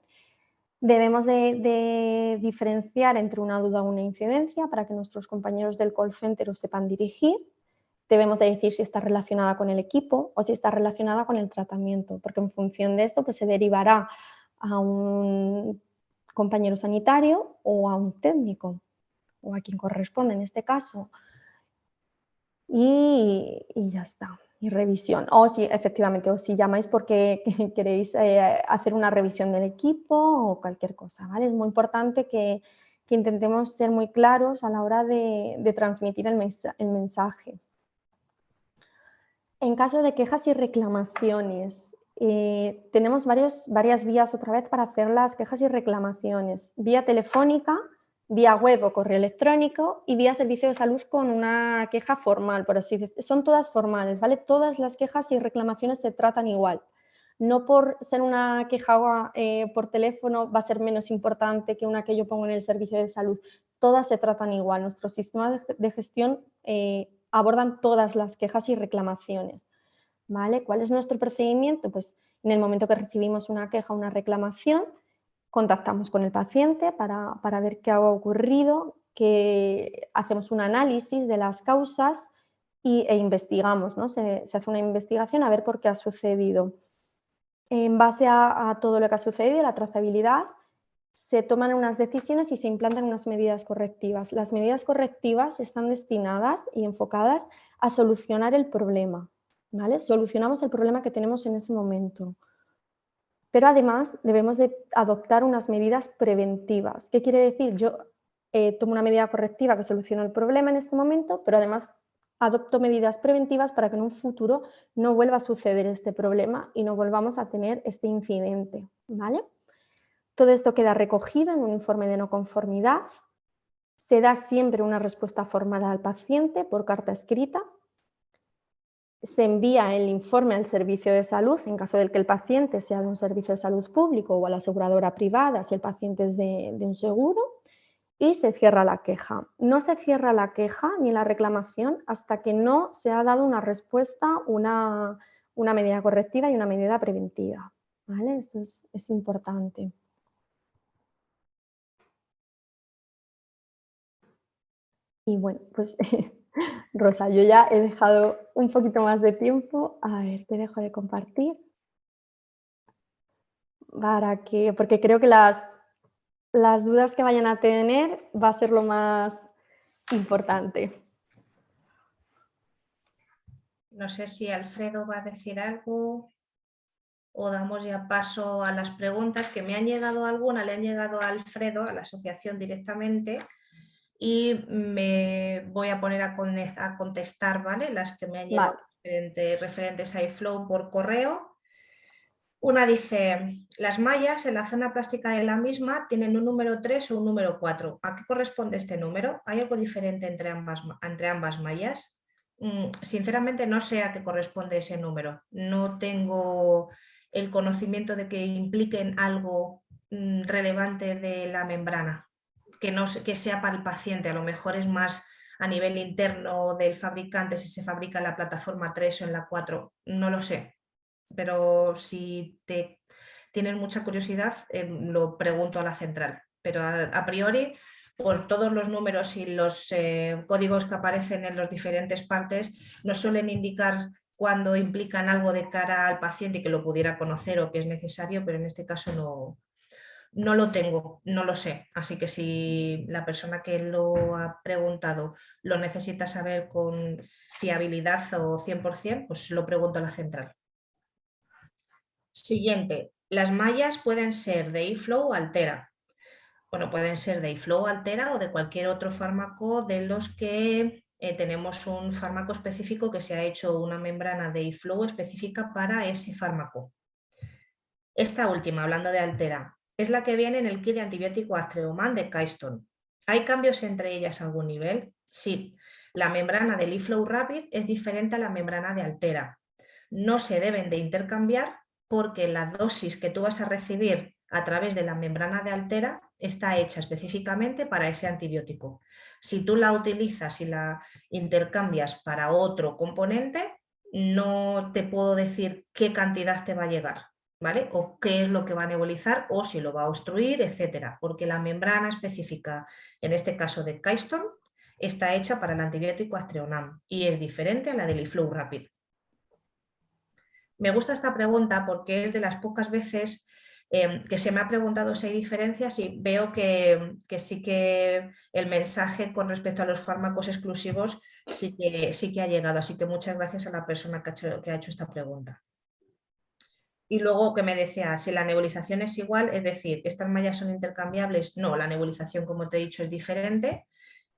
Debemos de diferenciar entre una duda o una incidencia para que nuestros compañeros del call center os sepan dirigir. Debemos de decir si está relacionada con el equipo o si está relacionada con el tratamiento, porque en función de esto pues, se derivará a un compañero sanitario o a un técnico o a quien corresponde en este caso. Y ya está. Y revisión. O si efectivamente, o si llamáis porque queréis hacer una revisión del equipo o cualquier cosa, ¿vale? Es muy importante que intentemos ser muy claros a la hora de transmitir el mensaje. En caso de quejas y reclamaciones, tenemos varias vías otra vez para hacer las quejas y reclamaciones. Vía telefónica, vía web o correo electrónico y vía servicio de salud con una queja formal, por así decirlo. Son todas formales, ¿vale? Todas las quejas y reclamaciones se tratan igual. No por ser una queja por teléfono va a ser menos importante que una que yo pongo en el servicio de salud. Todas se tratan igual. Nuestro sistema de gestión abordan todas las quejas y reclamaciones, ¿vale? ¿Cuál es nuestro procedimiento? Pues en el momento que recibimos una queja o una reclamación, contactamos con el paciente para ver qué ha ocurrido, que hacemos un análisis de las causas e investigamos, ¿no? Se hace una investigación a ver por qué ha sucedido. En base a todo lo que ha sucedido, la trazabilidad, se toman unas decisiones y se implantan unas medidas correctivas. Las medidas correctivas están destinadas y enfocadas a solucionar el problema, ¿vale? Solucionamos el problema que tenemos en ese momento. Pero además debemos de adoptar unas medidas preventivas. ¿Qué quiere decir? Yo tomo una medida correctiva que soluciona el problema en este momento, pero además adopto medidas preventivas para que en un futuro no vuelva a suceder este problema y no volvamos a tener este incidente, ¿vale? Todo esto queda recogido en un informe de no conformidad. Se da siempre una respuesta formal al paciente por carta escrita. Se envía el informe al servicio de salud en caso de que el paciente sea de un servicio de salud público o a la aseguradora privada si el paciente es de un seguro y se cierra la queja. No se cierra la queja ni la reclamación hasta que no se ha dado una respuesta, una medida correctiva y una medida preventiva, ¿vale? Esto es importante. Y bueno, pues Rosa, yo ya he dejado un poquito más de tiempo. A ver, te dejo de compartir. Porque creo que las dudas que vayan a tener va a ser lo más importante. No sé si Alfredo va a decir algo o damos ya paso a las preguntas que me han llegado alguna, le han llegado a Alfredo, a la asociación directamente, y me voy a poner a contestar, ¿vale? Las que me han llegado referentes a iFlow por correo. Una dice, las mallas en la zona plástica de la misma tienen un número 3 o un número 4. ¿A qué corresponde este número? ¿Hay algo diferente entre ambas mallas? Sinceramente no sé a qué corresponde ese número. No tengo el conocimiento de que impliquen algo relevante de la membrana que sea para el paciente, a lo mejor es más a nivel interno del fabricante, si se fabrica en la plataforma 3 o en la 4, no lo sé. Pero si tienes mucha curiosidad, lo pregunto a la central. Pero a priori, por todos los números y los códigos que aparecen en las diferentes partes, nos suelen indicar cuando implican algo de cara al paciente y que lo pudiera conocer o que es necesario, pero en este caso no lo tengo, no lo sé. Así que si la persona que lo ha preguntado lo necesita saber con fiabilidad o 100%, pues lo pregunto a la central. Siguiente, las mallas pueden ser de eFlow o Altera. Bueno, pueden ser de eFlow, Altera o de cualquier otro fármaco de los que tenemos un fármaco específico que se ha hecho una membrana de eFlow específica para ese fármaco. Esta última, hablando de Altera, es la que viene en el kit de antibiótico Aztreoman de Keystone. ¿Hay cambios entre ellas a algún nivel? Sí. La membrana del eFlow Rapid es diferente a la membrana de Altera. No se deben de intercambiar porque la dosis que tú vas a recibir a través de la membrana de Altera está hecha específicamente para ese antibiótico. Si tú la utilizas y la intercambias para otro componente, no te puedo decir qué cantidad te va a llegar, ¿vale? O qué es lo que va a nebulizar o si lo va a obstruir, etcétera, porque la membrana específica, en este caso de Keystone, está hecha para el antibiótico Aztreonam y es diferente a la del eFlow Rapid. Me gusta esta pregunta porque es de las pocas veces que se me ha preguntado si hay diferencias y veo que sí que el mensaje con respecto a los fármacos exclusivos sí que ha llegado. Así que muchas gracias a la persona que ha hecho esta pregunta. Y luego que me decía, si la nebulización es igual, es decir, ¿estas mallas son intercambiables? No, la nebulización, como te he dicho, es diferente.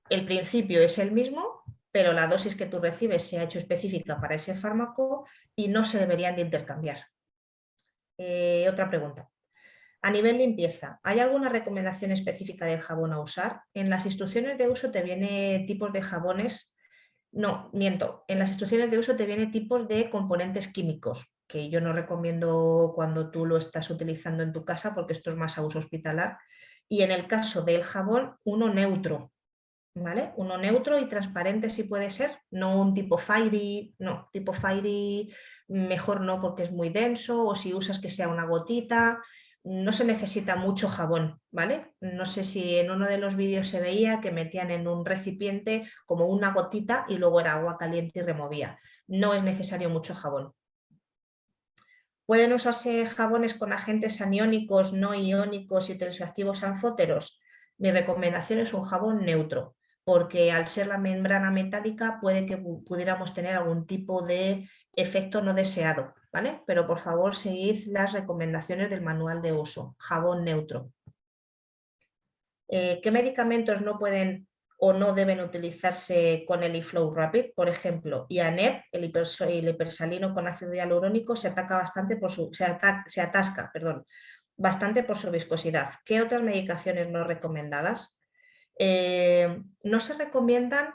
El principio es el mismo, pero la dosis que tú recibes se ha hecho específica para ese fármaco y no se deberían de intercambiar. Otra pregunta. A nivel limpieza, ¿hay alguna recomendación específica del jabón a usar? En las instrucciones de uso te viene tipos de jabones. No, miento. En las instrucciones de uso te viene tipos de componentes químicos, que yo no recomiendo cuando tú lo estás utilizando en tu casa porque esto es más a uso hospitalar. Y en el caso del jabón, uno neutro, ¿vale? Uno neutro y transparente si puede ser, no un tipo Fairy, no, tipo Fairy mejor no porque es muy denso, o si usas que sea una gotita, no se necesita mucho jabón, ¿vale? No sé si en uno de los vídeos se veía que metían en un recipiente como una gotita y luego era agua caliente y removía. No es necesario mucho jabón. ¿Pueden usarse jabones con agentes aniónicos, no iónicos y tensioactivos anfóteros? Mi recomendación es un jabón neutro, porque al ser la membrana metálica puede que pudiéramos tener algún tipo de efecto no deseado, ¿vale? Pero por favor seguid las recomendaciones del manual de uso, jabón neutro. ¿Qué medicamentos no pueden o no deben utilizarse con el eFlow Rapid? Por ejemplo, IANEP, el hipersalino con ácido hialurónico, se atasca bastante por su viscosidad. ¿Qué otras medicaciones no recomendadas? No se recomiendan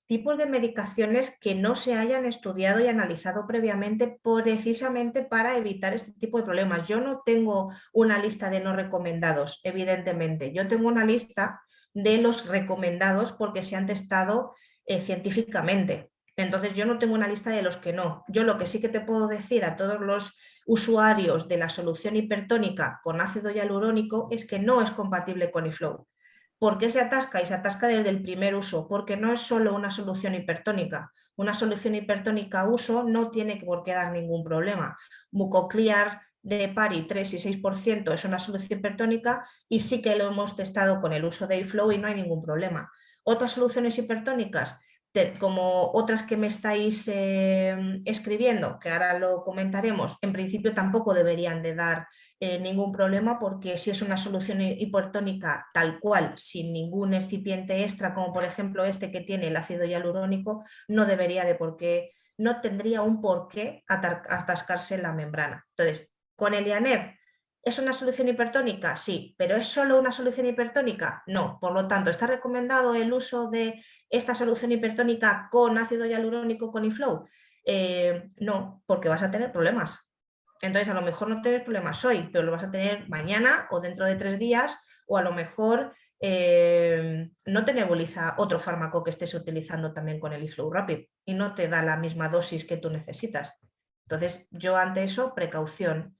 tipos de medicaciones que no se hayan estudiado y analizado previamente precisamente para evitar este tipo de problemas. Yo no tengo una lista de no recomendados, evidentemente. Yo tengo una lista de los recomendados porque se han testado científicamente. Entonces yo no tengo una lista de los que no. Yo lo que sí que te puedo decir a todos los usuarios de la solución hipertónica con ácido hialurónico es que no es compatible con eFlow. ¿Por qué se atasca? Y se atasca desde el primer uso, porque no es solo una solución hipertónica. Una solución hipertónica a uso no tiene por qué dar ningún problema. Mucoclear de pari 3 y 6% es una solución hipertónica y sí que lo hemos testado con el uso de eFlow y no hay ningún problema. Otras soluciones hipertónicas, como otras que me estáis escribiendo, que ahora lo comentaremos, en principio tampoco deberían de dar ningún problema porque si es una solución hipertónica tal cual, sin ningún excipiente extra, como por ejemplo este que tiene el ácido hialurónico, no debería de por qué, no tendría un porqué atascarse la membrana. Entonces, con el IANEP, ¿es una solución hipertónica? Sí, pero ¿es solo una solución hipertónica? No, por lo tanto, ¿está recomendado el uso de esta solución hipertónica con ácido hialurónico con eFlow? No, porque vas a tener problemas. Entonces, a lo mejor no tienes problemas hoy, pero lo vas a tener mañana o dentro de 3 días, o a lo mejor no te nebuliza otro fármaco que estés utilizando también con el eFlow Rapid y no te da la misma dosis que tú necesitas. Entonces, yo ante eso, precaución.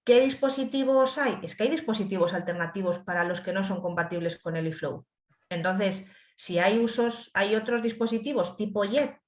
¿Qué dispositivos hay? Es que hay dispositivos alternativos para los que no son compatibles con el eFlow. Entonces, si hay hay otros dispositivos tipo Jet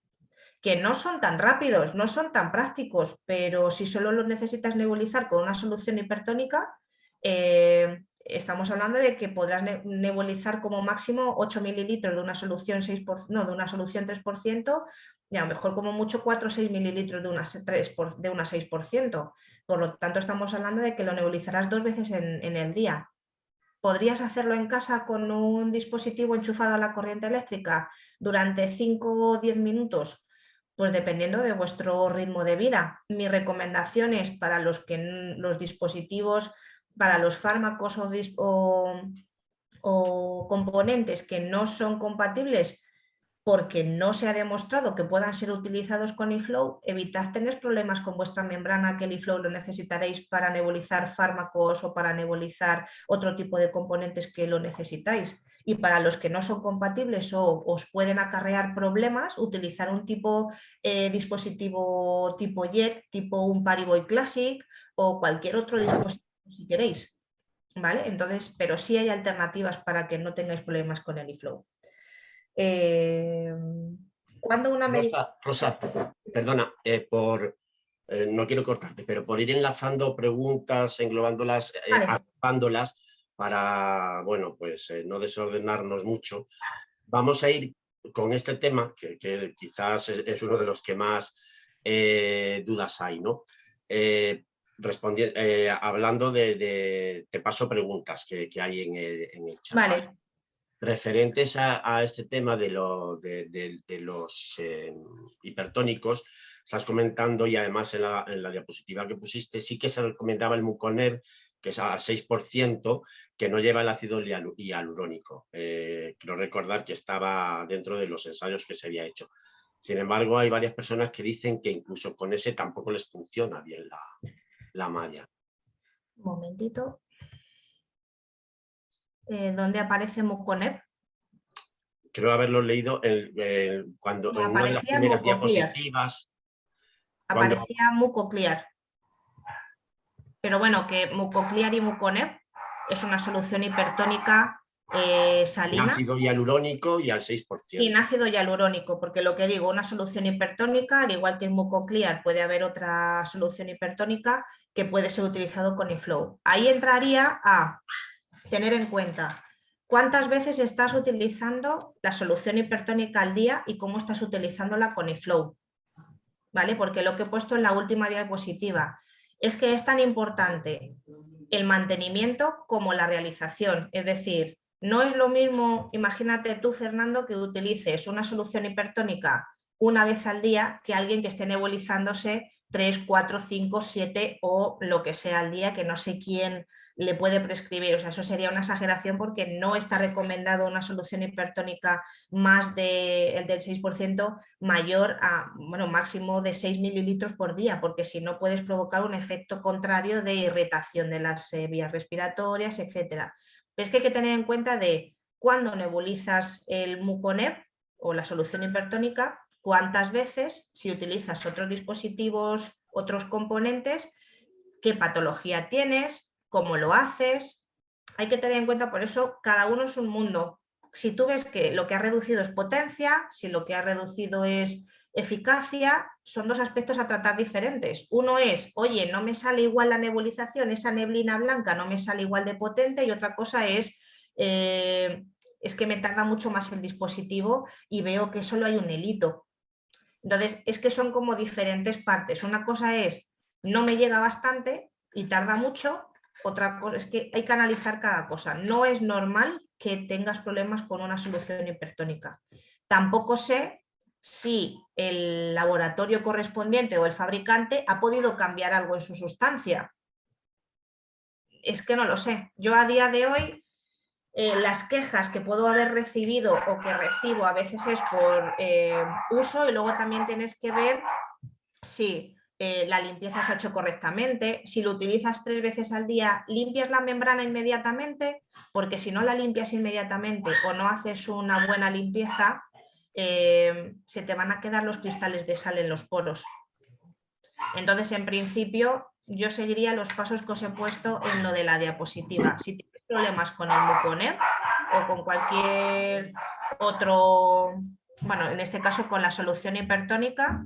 que no son tan rápidos, no son tan prácticos, pero si solo los necesitas nebulizar con una solución hipertónica, estamos hablando de que podrás nebulizar como máximo 8 mililitros de una solución 6%, no, de una solución 3%, y a lo mejor como mucho 4 o 6 mililitros de una 6%. Por lo tanto, estamos hablando de que lo nebulizarás 2 veces en el día. ¿Podrías hacerlo en casa con un dispositivo enchufado a la corriente eléctrica durante 5 o 10 minutos? Pues dependiendo de vuestro ritmo de vida. Mi recomendación es para los dispositivos, para los fármacos o componentes que no son compatibles porque no se ha demostrado que puedan ser utilizados con eFlow, evitad tener problemas con vuestra membrana, que el eFlow lo necesitaréis para nebulizar fármacos o para nebulizar otro tipo de componentes que lo necesitáis. Y para los que no son compatibles o os pueden acarrear problemas, utilizar un dispositivo tipo Jet, tipo un Pariboy Classic o cualquier otro dispositivo si queréis. ¿Vale? Entonces, pero sí hay alternativas para que no tengáis problemas con el eFlow. Cuando una Rosa, perdona, no quiero cortarte, pero por ir enlazando preguntas, englobándolas, vale. agrupándolas para, bueno, pues no desordenarnos mucho, vamos a ir con este tema, que quizás es uno de los que más dudas hay, ¿no? Hablando te paso preguntas que hay en el chat. Vale. Referentes a este tema de los hipertónicos, estás comentando, y además en la diapositiva que pusiste, sí que se recomendaba el Muconev, que es a 6%, que no lleva el ácido hialurónico. Quiero recordar que estaba dentro de los ensayos que se había hecho. Sin embargo, hay varias personas que dicen que incluso con ese tampoco les funciona bien la malla. Un momentito. ¿Dónde aparece Muconev? Creo haberlo leído cuando en una de las primeras diapositivas. Aparecía Mucoclear. Pero bueno, que Mucoclear y Muconev es una solución hipertónica salina. Sin ácido hialurónico y al 6%. Sin ácido hialurónico, porque lo que digo, una solución hipertónica, al igual que el Mucoclear, puede haber otra solución hipertónica que puede ser utilizado con eFlow. Ahí entraría a tener en cuenta cuántas veces estás utilizando la solución hipertónica al día y cómo estás utilizándola con eFlow. ¿Vale? Porque lo que he puesto en la última diapositiva es que es tan importante el mantenimiento como la realización. Es decir, no es lo mismo, imagínate tú, Fernando, que utilices una solución hipertónica una vez al día que alguien que esté nebulizándose 3, 4, 5, 7 o lo que sea al día, que no sé quién le puede prescribir. O sea, eso sería una exageración porque no está recomendado una solución hipertónica más del 6% mayor a, bueno, máximo de 6 mililitros por día, porque si no puedes provocar un efecto contrario de irritación de las vías respiratorias, etc. Es que hay que tener en cuenta de cuándo nebulizas el Muconev o la solución hipertónica, cuántas veces, si utilizas otros dispositivos, otros componentes, qué patología tienes, cómo lo haces. Hay que tener en cuenta, por eso, cada uno es un mundo. Si tú ves que lo que ha reducido es potencia, si lo que ha reducido es eficacia, son dos aspectos a tratar diferentes. Uno es, oye, no me sale igual la nebulización, esa neblina blanca no me sale igual de potente, y otra cosa es que me tarda mucho más el dispositivo y veo que solo hay un hilito. Entonces, es que son como diferentes partes. Una cosa es, no me llega bastante y tarda mucho. Otra cosa es que hay que analizar cada cosa. No es normal que tengas problemas con una solución hipertónica. Tampoco sé si el laboratorio correspondiente o el fabricante ha podido cambiar algo en su sustancia. Es que no lo sé. Yo a día de hoy, las quejas que puedo haber recibido o que recibo a veces es por uso, y luego también tienes que ver si la limpieza se ha hecho correctamente. Si lo utilizas 3 veces al día, ¿limpias la membrana inmediatamente? Porque si no la limpias inmediatamente o no haces una buena limpieza, se te van a quedar los cristales de sal en los poros. Entonces, en principio, yo seguiría los pasos que os he puesto en lo de la diapositiva. Si tienes problemas con el Muconer o con cualquier otro, bueno, en este caso con la solución hipertónica,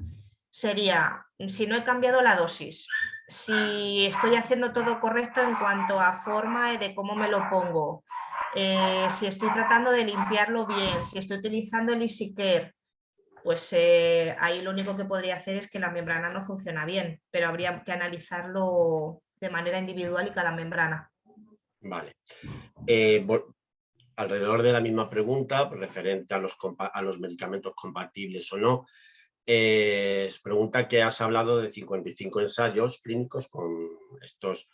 sería, si no he cambiado la dosis, si estoy haciendo todo correcto en cuanto a forma de cómo me lo pongo, si estoy tratando de limpiarlo bien, si estoy utilizando el EasyCare, pues ahí lo único que podría hacer es que la membrana no funciona bien, pero habría que analizarlo de manera individual y cada membrana. Vale. Alrededor de la misma pregunta, referente a los medicamentos compatibles o no, se pregunta que has hablado de 55 ensayos clínicos con estos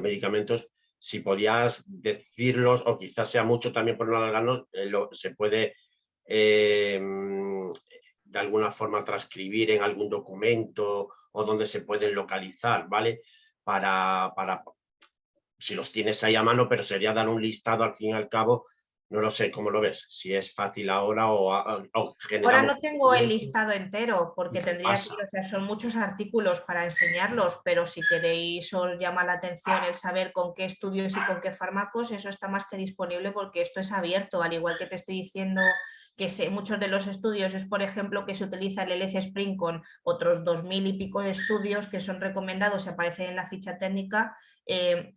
medicamentos. Si podías decirlos, o quizás sea mucho también por no alargarnos, se puede de alguna forma transcribir en algún documento o donde se pueden localizar, ¿vale? Para si los tienes ahí a mano, pero sería dar un listado al fin y al cabo. No lo sé, ¿cómo lo ves? Si es fácil ahora o Ahora no tengo el listado entero porque tendría pasa. que, o sea, son muchos artículos para enseñarlos, pero si queréis os llama la atención el saber con qué estudios y con qué fármacos, eso está más que disponible porque esto es abierto, al igual que te estoy diciendo que muchos de los estudios es, por ejemplo, que se utiliza el LC Spring con otros 2000 y pico de estudios que son recomendados y aparecen en la ficha técnica.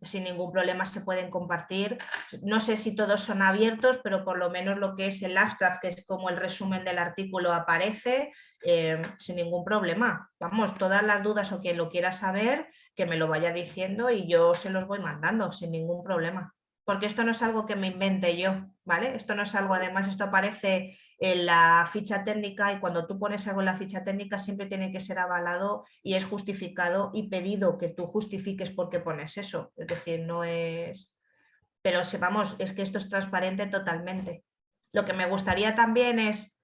Sin ningún problema se pueden compartir. No sé si todos son abiertos, pero por lo menos lo que es el abstract, que es como el resumen del artículo, aparece sin ningún problema. Vamos, todas las dudas o quien lo quiera saber, que me lo vaya diciendo y yo se los voy mandando sin ningún problema. Porque esto no es algo que me invente yo, ¿vale? Esto no es algo, además, esto aparece en la ficha técnica y cuando tú pones algo en la ficha técnica siempre tiene que ser avalado y es justificado y pedido que tú justifiques por qué pones eso. Es decir, no es... Pero vamos, es que esto es transparente totalmente. Lo que me gustaría también es...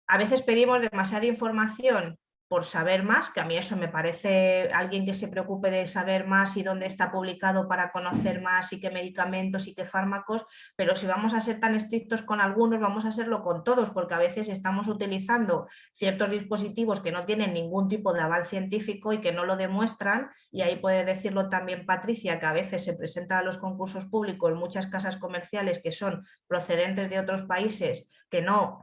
a veces pedimos demasiada información por saber más, que a mí eso me parece alguien que se preocupe de saber más y dónde está publicado para conocer más y qué medicamentos y qué fármacos, pero si vamos a ser tan estrictos con algunos, vamos a serlo con todos, porque a veces estamos utilizando ciertos dispositivos que no tienen ningún tipo de aval científico y que no lo demuestran, y ahí puede decirlo también Patricia, que a veces se presenta a los concursos públicos muchas casas comerciales que son procedentes de otros países que no...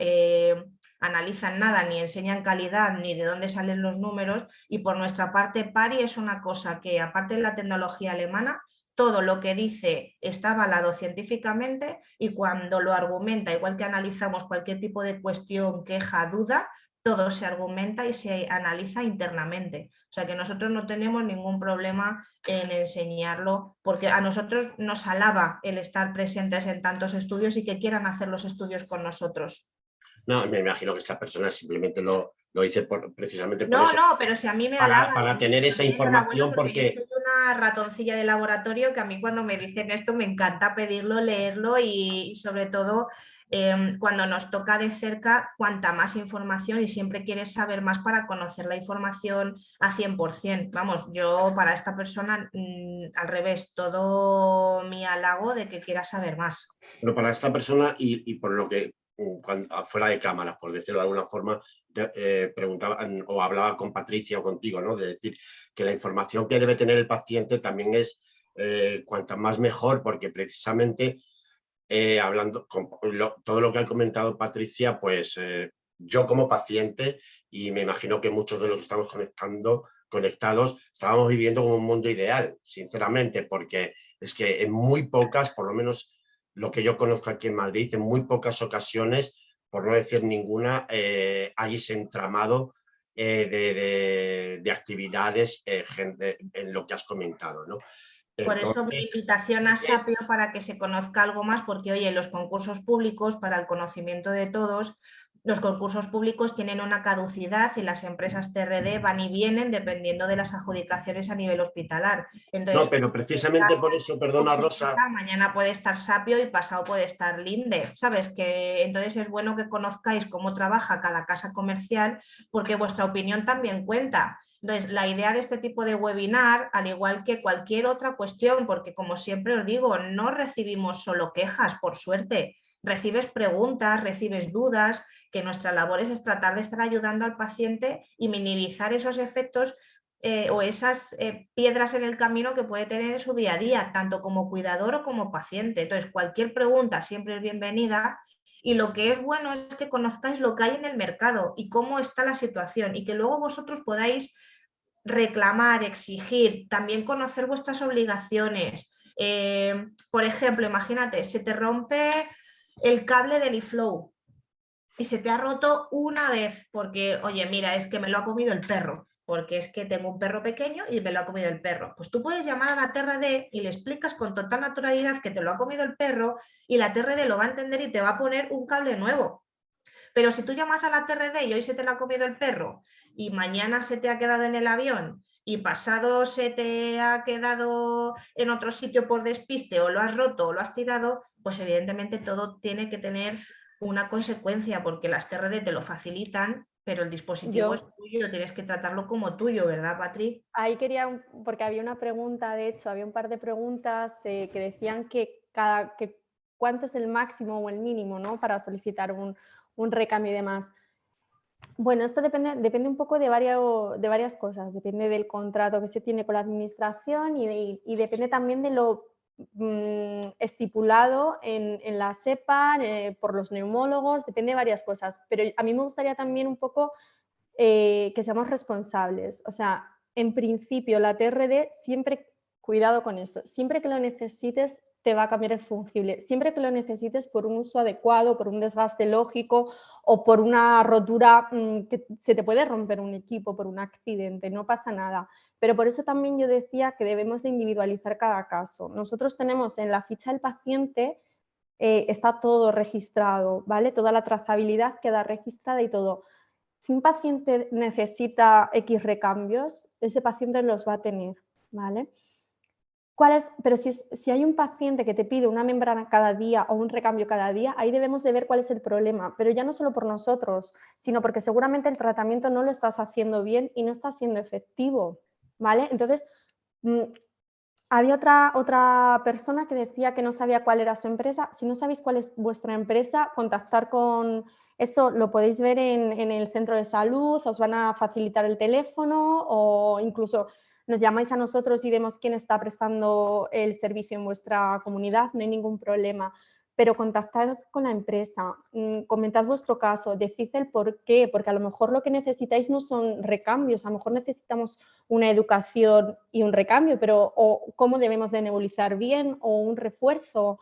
analizan nada, ni enseñan calidad, ni de dónde salen los números, y por nuestra parte PARI es una cosa que, aparte de la tecnología alemana, todo lo que dice está avalado científicamente y cuando lo argumenta, igual que analizamos cualquier tipo de cuestión, queja, duda, todo se argumenta y se analiza internamente. O sea que nosotros no tenemos ningún problema en enseñarlo, porque a nosotros nos alaba el estar presentes en tantos estudios y que quieran hacer los estudios con nosotros. No, me imagino que esta persona simplemente lo dice precisamente por No, eso. no, pero si a mí me alaba. Para tener esa información, porque yo soy una ratoncilla de laboratorio que a mí cuando me dicen esto me encanta pedirlo, leerlo y sobre todo cuando nos toca de cerca, cuanta más información y siempre quieres saber más para conocer la información a 100%. Vamos, yo para esta persona al revés, todo mi halago de que quiera saber más. Pero para esta persona y por lo que fuera de cámara, por decirlo de alguna forma, preguntaba o hablaba con Patricia o contigo, ¿no? De decir que la información que debe tener el paciente también es cuanta más mejor, porque precisamente hablando con todo lo que ha comentado Patricia, pues yo como paciente, y me imagino que muchos de los que estamos conectados, estábamos viviendo un mundo ideal, sinceramente, porque es que en muy pocas, por lo menos lo que yo conozco aquí en Madrid, en muy pocas ocasiones, por no decir ninguna, hay ese entramado de actividades en lo que has comentado, ¿no? Por eso mi invitación a Sapio para que se conozca algo más, porque oye, los concursos públicos para el conocimiento de todos, Los concursos públicos tienen una caducidad y las empresas TRD van y vienen dependiendo de las adjudicaciones a nivel hospitalar. Entonces, No, pero precisamente por eso, perdona Rosa. Mañana puede estar Sapio y pasado puede estar Linde, ¿sabes? Que entonces es bueno que conozcáis cómo trabaja cada casa comercial, porque vuestra opinión también cuenta. Entonces, la idea de este tipo de webinar, al igual que cualquier otra cuestión, porque como siempre os digo, no recibimos solo quejas, por suerte, recibes preguntas, recibes dudas, que nuestra labor es tratar de estar ayudando al paciente y minimizar esos efectos o esas piedras en el camino que puede tener en su día a día, tanto como cuidador o como paciente. Entonces, cualquier pregunta siempre es bienvenida. Y lo que es bueno es que conozcáis lo que hay en el mercado y cómo está la situación y que luego vosotros podáis reclamar, exigir, también conocer vuestras obligaciones. Por ejemplo, imagínate, se te rompe el cable del eFlow y se te ha roto una vez porque, oye, mira, es que me lo ha comido el perro, porque es que tengo un perro pequeño y me lo ha comido el perro. Pues tú puedes llamar a la TRD y le explicas con total naturalidad que te lo ha comido el perro y la TRD lo va a entender y te va a poner un cable nuevo. Pero si tú llamas a la TRD y hoy se te lo ha comido el perro y mañana se te ha quedado en el avión y pasado se te ha quedado en otro sitio por despiste o lo has roto o lo has tirado, pues evidentemente todo tiene que tener una consecuencia porque las TRD te lo facilitan, pero el dispositivo es tuyo, tienes que tratarlo como tuyo, ¿verdad, Patri? Ahí quería, porque había una pregunta, de hecho, había un par de preguntas que decían que cuánto es el máximo o el mínimo, ¿no?, para solicitar un recambio y demás. Bueno, esto depende un poco de varias cosas. Depende del contrato que se tiene con la administración y depende también de lo estipulado en la SEPA, por los neumólogos, depende de varias cosas. Pero a mí me gustaría también un poco que seamos responsables. O sea, en principio la TRD, siempre, cuidado con eso, siempre que lo necesites te va a cambiar el fungible, siempre que lo necesites por un uso adecuado, por un desgaste lógico o por una rotura, que se te puede romper un equipo por un accidente, no pasa nada. Pero por eso también yo decía que debemos de individualizar cada caso. Nosotros tenemos en la ficha del paciente, está todo registrado, ¿vale? Toda la trazabilidad queda registrada y todo. Si un paciente necesita X recambios, ese paciente los va a tener, ¿vale? Pero si hay un paciente que te pide una membrana cada día o un recambio cada día, ahí debemos de ver cuál es el problema, pero ya no solo por nosotros, sino porque seguramente el tratamiento no lo estás haciendo bien y no está siendo efectivo, ¿vale? Entonces, había otra persona que decía que no sabía cuál era su empresa. Si no sabéis cuál es vuestra empresa, contactar con... Eso lo podéis ver en el centro de salud, os van a facilitar el teléfono o incluso nos llamáis a nosotros y vemos quién está prestando el servicio en vuestra comunidad, no hay ningún problema. Pero contactad con la empresa, comentad vuestro caso, decid el por qué, porque a lo mejor lo que necesitáis no son recambios, a lo mejor necesitamos una educación y un recambio, pero o cómo debemos de nebulizar bien o un refuerzo.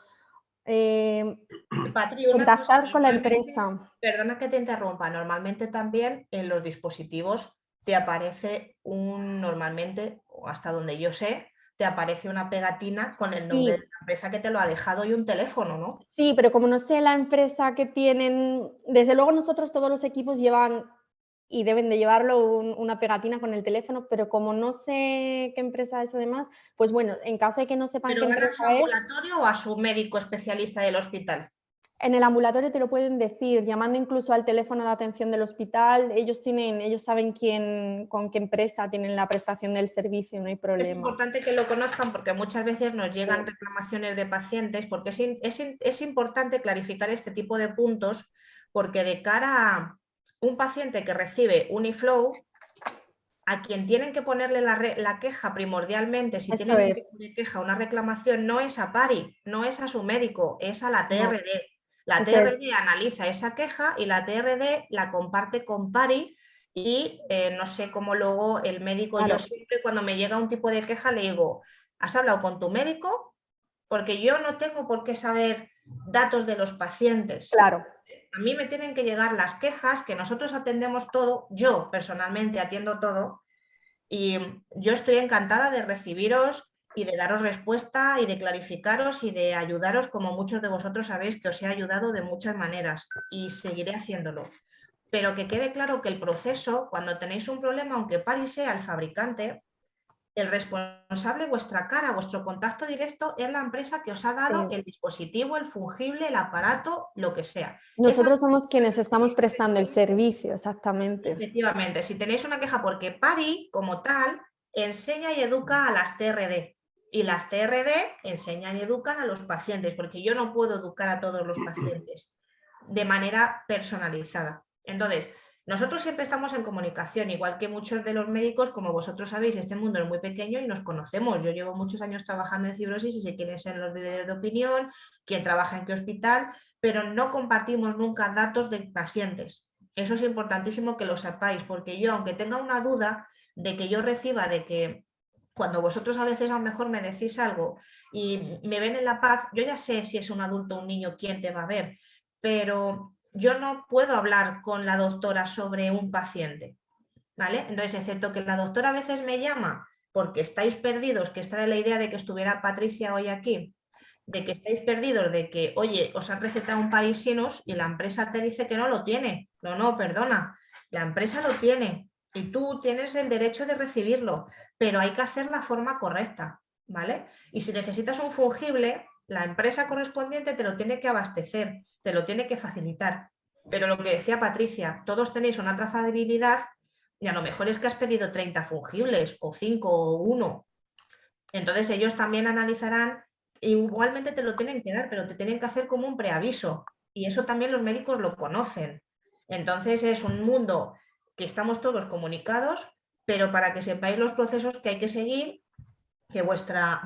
Patri, contactar con la empresa. Perdona que te interrumpa, normalmente también en los dispositivos te aparece normalmente, o hasta donde yo sé, te aparece una pegatina con el nombre de la empresa que te lo ha dejado y un teléfono, ¿no? Sí, pero como no sé la empresa que tienen, desde luego nosotros todos los equipos llevan y deben de llevarlo una pegatina con el teléfono, pero como no sé qué empresa es además, pues bueno, en caso de que no sepan qué empresa es... ¿Pero van a su ambulatorio o a su médico especialista del hospital? En el ambulatorio te lo pueden decir, llamando incluso al teléfono de atención del hospital, ellos saben con qué empresa tienen la prestación del servicio, no hay problema. Es importante que lo conozcan porque muchas veces nos llegan reclamaciones de pacientes, porque es importante clarificar este tipo de puntos, porque de cara a un paciente que recibe un eFlow, a quien tienen que ponerle la queja primordialmente, si tienen un tipo de queja, una reclamación, no es a PARI, no es a su médico, es a la TRD. La TRD analiza esa queja y la TRD la comparte con PARI y no sé cómo luego el médico, claro. Yo siempre cuando me llega un tipo de queja le digo, ¿has hablado con tu médico? Porque yo no tengo por qué saber datos de los pacientes. Claro. A mí me tienen que llegar las quejas, que nosotros atendemos todo, yo personalmente atiendo todo y yo estoy encantada de recibiros y de daros respuesta y de clarificaros y de ayudaros como muchos de vosotros sabéis que os he ayudado de muchas maneras y seguiré haciéndolo. pero que quede claro que el proceso, cuando tenéis un problema, aunque PARI sea el fabricante, el responsable, vuestra cara, vuestro contacto directo es la empresa que os ha dado el dispositivo, el fungible, el aparato, lo que sea. Nosotros somos quienes estamos prestando el servicio, exactamente. Efectivamente, si tenéis una queja, porque PARI como tal enseña y educa a las TRD y las TRD enseñan y educan a los pacientes, porque yo no puedo educar a todos los pacientes de manera personalizada. Entonces, nosotros siempre estamos en comunicación, igual que muchos de los médicos, como vosotros sabéis, este mundo es muy pequeño y nos conocemos. Yo llevo muchos años trabajando en fibrosis y sé quiénes son los líderes de opinión, quién trabaja en qué hospital, pero no compartimos nunca datos de pacientes. Eso es importantísimo que lo sepáis, porque yo, aunque tenga una duda de que yo reciba, de que cuando vosotros a veces a lo mejor me decís algo y me ven en La Paz, yo ya sé si es un adulto o un niño quién te va a ver, pero yo no puedo hablar con la doctora sobre un paciente, ¿vale? Entonces es cierto que la doctora a veces me llama porque estáis perdidos, que esta era la idea de que estuviera Patricia hoy aquí, de que estáis perdidos, de que, oye, os han recetado un Parisinos y la empresa te dice que no lo tiene. No, perdona, la empresa lo tiene y tú tienes el derecho de recibirlo, pero hay que hacer la forma correcta, ¿vale? Y si necesitas un fungible, la empresa correspondiente te lo tiene que abastecer, te lo tiene que facilitar. Pero lo que decía Patricia, todos tenéis una trazabilidad y a lo mejor es que has pedido 30 fungibles o 5 o 1. Entonces ellos también analizarán, igualmente te lo tienen que dar, pero te tienen que hacer como un preaviso. Y eso también los médicos lo conocen. Entonces es un mundo que estamos todos comunicados, pero para que sepáis los procesos que hay que seguir, que vuestra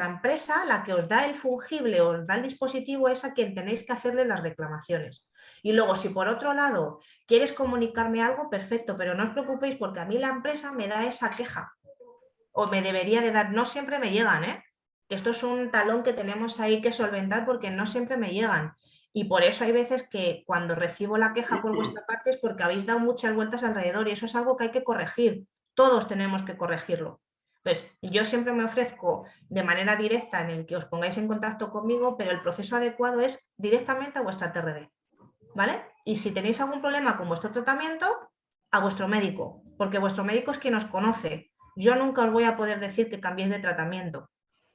empresa, la que os da el fungible, os da el dispositivo, es a quien tenéis que hacerle las reclamaciones. Y luego, si por otro lado quieres comunicarme algo, perfecto, pero no os preocupéis porque a mí la empresa me da esa queja o me debería de dar, no siempre me llegan, ¿eh? Esto es un talón que tenemos ahí que solventar porque no siempre me llegan. Y por eso hay veces que cuando recibo la queja por vuestra parte es porque habéis dado muchas vueltas alrededor y eso es algo que hay que corregir. Todos tenemos que corregirlo. Pues yo siempre me ofrezco de manera directa en el que os pongáis en contacto conmigo, pero el proceso adecuado es directamente a vuestra TRD, ¿vale? Y si tenéis algún problema con vuestro tratamiento, a vuestro médico, porque vuestro médico es quien os conoce. Yo nunca os voy a poder decir que cambiéis de tratamiento.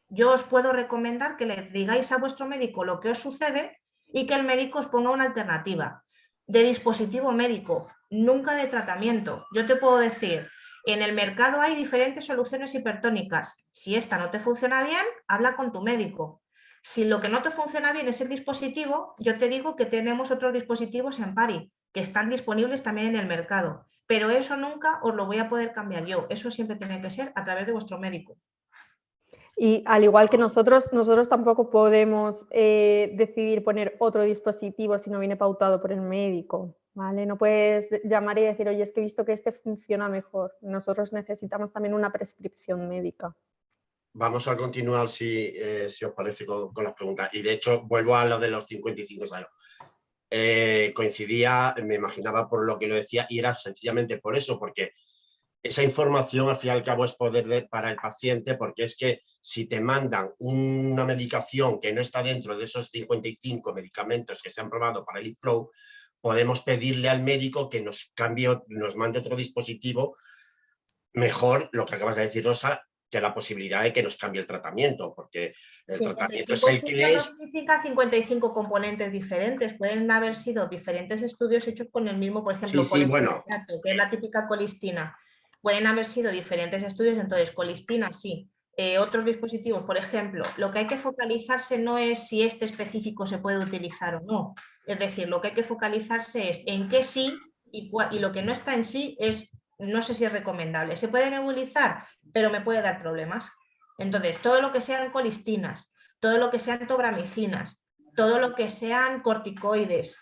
Yo os puedo recomendar que le digáis a vuestro médico lo que os sucede y que el médico os ponga una alternativa de dispositivo médico, nunca de tratamiento. Yo te puedo decir, en el mercado hay diferentes soluciones hipertónicas. Si esta no te funciona bien, habla con tu médico. Si lo que no te funciona bien es el dispositivo, yo te digo que tenemos otros dispositivos en PARI que están disponibles también en el mercado. Pero eso nunca os lo voy a poder cambiar yo. Eso siempre tiene que ser a través de vuestro médico. Y al igual que nosotros tampoco podemos decidir poner otro dispositivo si no viene pautado por el médico, ¿vale? No puedes llamar y decir, oye, es que he visto que este funciona mejor. Nosotros necesitamos también una prescripción médica. Vamos a continuar, si os parece, con las preguntas. Y de hecho, vuelvo a lo de los 55 años. Coincidía, me imaginaba por lo que lo decía, y era sencillamente por eso, porque esa información al fin y al cabo es poder para el paciente, porque es que si te mandan una medicación que no está dentro de esos 55 medicamentos que se han probado para el eFlow, podemos pedirle al médico que nos cambie, nos mande otro dispositivo mejor, lo que acabas de decir, Rosa, que la posibilidad de que nos cambie el tratamiento, porque el tratamiento es el que es. No significa 55 componentes diferentes, pueden haber sido diferentes estudios hechos con el mismo, por ejemplo, Sí, bueno, que es la típica colistina. Pueden haber sido diferentes estudios, entonces colistina sí. Otros dispositivos, por ejemplo, lo que hay que focalizarse no es si este específico se puede utilizar o no. Es decir, lo que hay que focalizarse es en qué sí y lo que no está en sí es, no sé si es recomendable. Se puede nebulizar, pero me puede dar problemas. Entonces, todo lo que sean colistinas, todo lo que sean tobramicinas, todo lo que sean corticoides,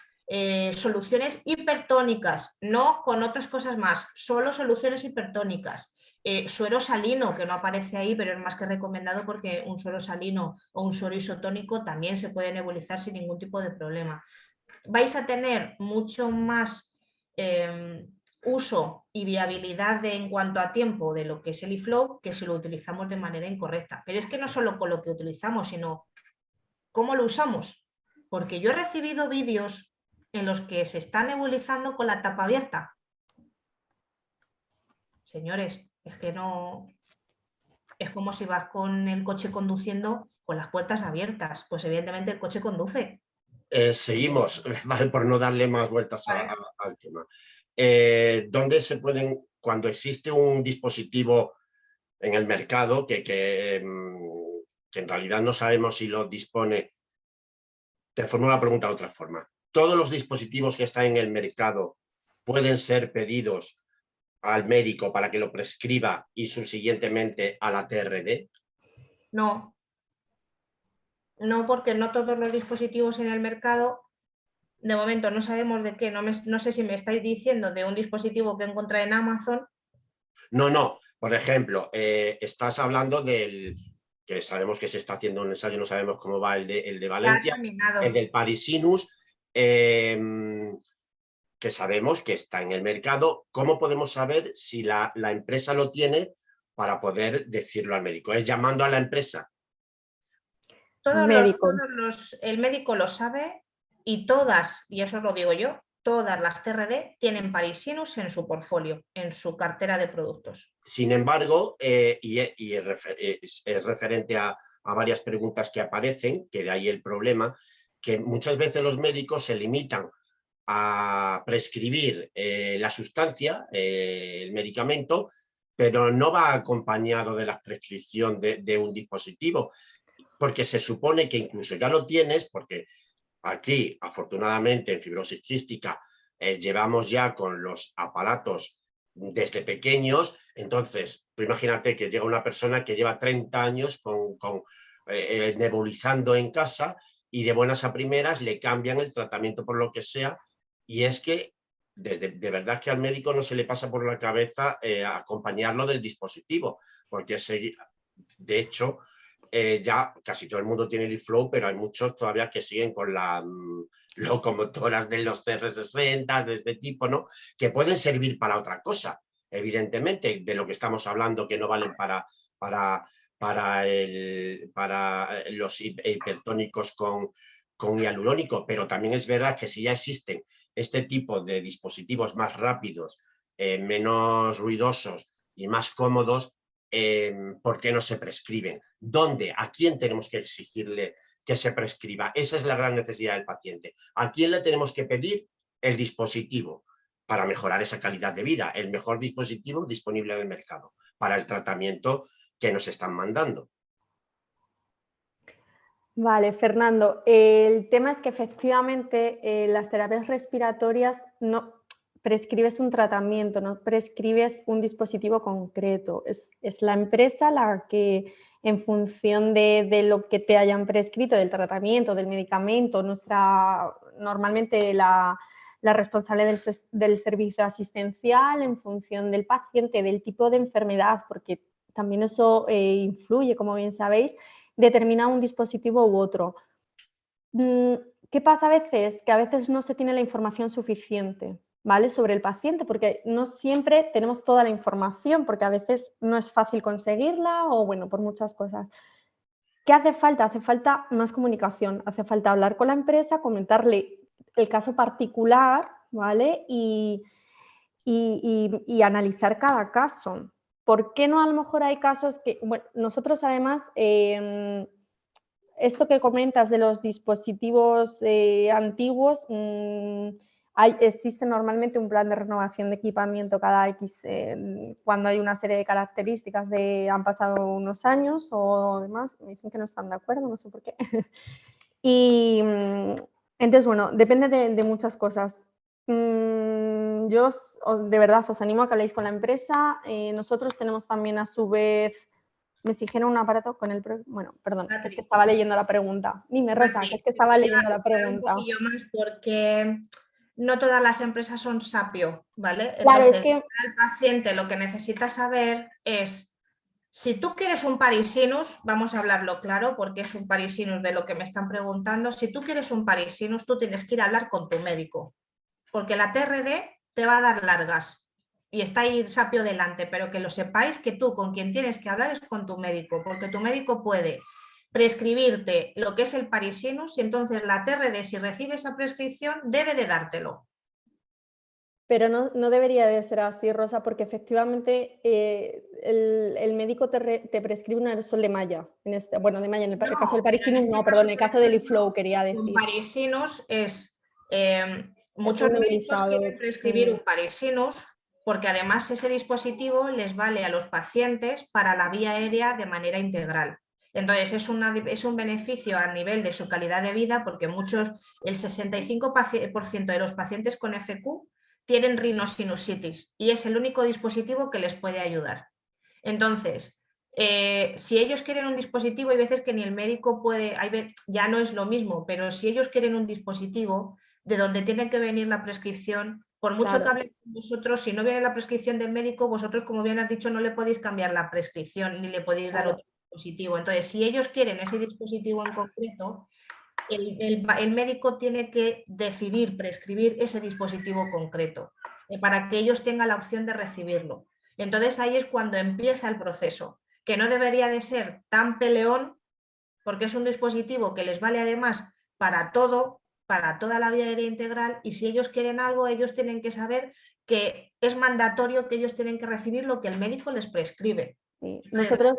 soluciones hipertónicas, no con otras cosas más, solo soluciones hipertónicas. Suero salino, que no aparece ahí, pero es más que recomendado porque un suero salino o un suero isotónico también se puede nebulizar sin ningún tipo de problema. Vais a tener mucho más uso y viabilidad en cuanto a tiempo de lo que es el eFlow que si lo utilizamos de manera incorrecta. Pero es que no solo con lo que utilizamos, sino cómo lo usamos. Porque yo he recibido vídeos en los que se está nebulizando con la tapa abierta. Señores, es que no... Es como si vas con el coche conduciendo con las puertas abiertas. Pues evidentemente el coche conduce. Seguimos, ¿vale? Por no darle más vueltas Vale. al tema. ¿Dónde se pueden, cuando existe un dispositivo en el mercado que en realidad no sabemos si lo dispone? Te formulo la pregunta de otra forma. ¿Todos los dispositivos que están en el mercado pueden ser pedidos al médico para que lo prescriba y subsiguientemente a la TRD? No. No, porque no todos los dispositivos en el mercado, de momento no sabemos de qué, no sé si me estáis diciendo de un dispositivo que encontré en Amazon. No. Por ejemplo, estás hablando del que sabemos que se está haciendo un ensayo, no sabemos cómo va el de Valencia, el del Parisinus, que sabemos que está en el mercado. ¿Cómo podemos saber si la empresa lo tiene para poder decirlo al médico? ¿Es llamando a la empresa? El médico lo sabe y todas, y eso os lo digo yo, todas las TRD tienen Parisinus en su portfolio, en su cartera de productos. Sin embargo, es referente a varias preguntas que aparecen, que de ahí el problema, que muchas veces los médicos se limitan a prescribir la sustancia, el medicamento, pero no va acompañado de la prescripción de un dispositivo, porque se supone que incluso ya lo tienes, porque aquí, afortunadamente, en fibrosis quística llevamos ya con los aparatos desde pequeños. Entonces, tú imagínate que llega una persona que lleva 30 años nebulizando en casa y de buenas a primeras le cambian el tratamiento por lo que sea, y es que de verdad que al médico no se le pasa por la cabeza acompañarlo del dispositivo, porque de hecho ya casi todo el mundo tiene el eFlow, pero hay muchos todavía que siguen con las locomotoras de los CR60, de este tipo, ¿no? Que pueden servir para otra cosa, evidentemente, de lo que estamos hablando, que no valen para los hipertónicos con hialurónico, pero también es verdad que si ya existen este tipo de dispositivos más rápidos, menos ruidosos y más cómodos, ¿por qué no se prescriben? ¿Dónde? ¿A quién tenemos que exigirle que se prescriba? Esa es la gran necesidad del paciente. ¿A quién le tenemos que pedir el dispositivo para mejorar esa calidad de vida? El mejor dispositivo disponible en el mercado para el tratamiento que nos están mandando. Vale, Fernando, el tema es que efectivamente las terapias respiratorias no prescribes un tratamiento, no prescribes un dispositivo concreto. Es la empresa la que, en función de lo que te hayan prescrito, del tratamiento, del medicamento, normalmente la responsable del servicio asistencial, en función del paciente, del tipo de enfermedad, porque también eso influye, como bien sabéis, determina un dispositivo u otro. ¿Qué pasa a veces? Que a veces no se tiene la información suficiente, ¿vale? Sobre el paciente, porque no siempre tenemos toda la información, porque a veces no es fácil conseguirla o, bueno, por muchas cosas. ¿Qué hace falta? Hace falta más comunicación, hace falta hablar con la empresa, comentarle el caso particular, ¿vale? Y analizar cada caso. ¿Por qué no a lo mejor hay casos que, bueno, nosotros además, esto que comentas de los dispositivos antiguos, existe normalmente un plan de renovación de equipamiento cada X, cuando hay una serie de características han pasado unos años o demás, me dicen que no están de acuerdo, no sé por qué. Y entonces, bueno, depende de muchas cosas. Yo de verdad os animo a que habléis con la empresa. Nosotros tenemos también a su vez, me exigieron un aparato con el... Bueno, perdón, Patri, es que estaba leyendo la pregunta. Dime, Rosa, Patri, que es que estaba leyendo la pregunta. Un poquillo más porque no todas las empresas son sapio, ¿vale? Claro, entonces, es que... al paciente lo que necesita saber es, si tú quieres un Parisinus, vamos a hablarlo claro porque es un Parisinus de lo que me están preguntando, si tú quieres un Parisinus, tú tienes que ir a hablar con tu médico, porque la TRD te va a dar largas y está ahí sapio delante, pero que lo sepáis que tú con quien tienes que hablar es con tu médico, porque tu médico puede prescribirte lo que es el Parisinus y entonces la TRD, si recibe esa prescripción, debe de dártelo. Pero no debería de ser así, Rosa, porque efectivamente el médico te prescribe un aerosol de malla. Bueno, de malla, en el caso del Parisinus no, perdón, en el caso del Iflow quería decir. Un Parisinus es... muchos un médicos nebulizador. quieren prescribir un Parisinus porque además ese dispositivo les vale a los pacientes para la vía aérea de manera integral. Entonces es un beneficio a nivel de su calidad de vida porque el 65% de los pacientes con FQ tienen rinosinusitis y es el único dispositivo que les puede ayudar. Entonces, si ellos quieren un dispositivo, hay veces que ni el médico puede, ya no es lo mismo, pero si ellos quieren un dispositivo de donde tiene que venir la prescripción, por mucho que hablen con vosotros, si no viene la prescripción del médico, vosotros, como bien has dicho, no le podéis cambiar la prescripción ni le podéis dar otro dispositivo. Entonces, si ellos quieren ese dispositivo en concreto, el médico tiene que decidir prescribir ese dispositivo concreto para que ellos tengan la opción de recibirlo. Entonces ahí es cuando empieza el proceso, que no debería de ser tan peleón, porque es un dispositivo que les vale además para todo, para toda la vía aérea integral, y si ellos quieren algo, ellos tienen que saber que es mandatorio que ellos tienen que recibir lo que el médico les prescribe. Sí. Nosotros...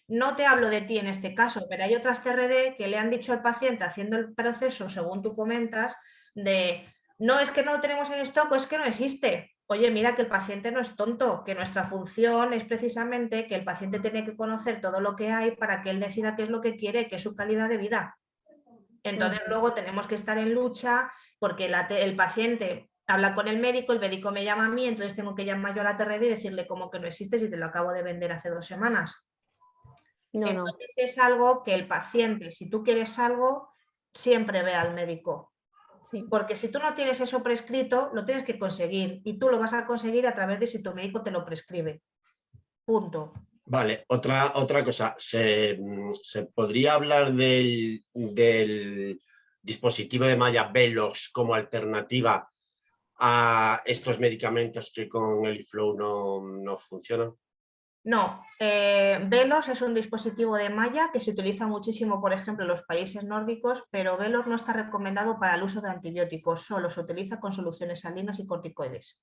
No te hablo de ti en este caso, pero hay otras TRD que le han dicho al paciente haciendo el proceso, según tú comentas, de no es que no lo tenemos en stock o es que no existe. Oye, mira que el paciente no es tonto, que nuestra función es precisamente que el paciente tiene que conocer todo lo que hay para que él decida qué es lo que quiere, qué es su calidad de vida. Entonces luego tenemos que estar en lucha porque el paciente habla con el médico me llama a mí, entonces tengo que llamar yo a la TRD y decirle como que no existe si te lo acabo de vender hace 2 semanas. Entonces es algo que el paciente, si tú quieres algo, siempre ve al médico. Sí. Porque si tú no tienes eso prescrito, lo tienes que conseguir y tú lo vas a conseguir a través de si tu médico te lo prescribe. Punto. Vale, otra cosa, ¿se podría hablar del dispositivo de malla Velox como alternativa a estos medicamentos que con el Iflow no funcionan? No, Velox es un dispositivo de malla que se utiliza muchísimo, por ejemplo, en los países nórdicos, pero Velox no está recomendado para el uso de antibióticos, solo se utiliza con soluciones salinas y corticoides.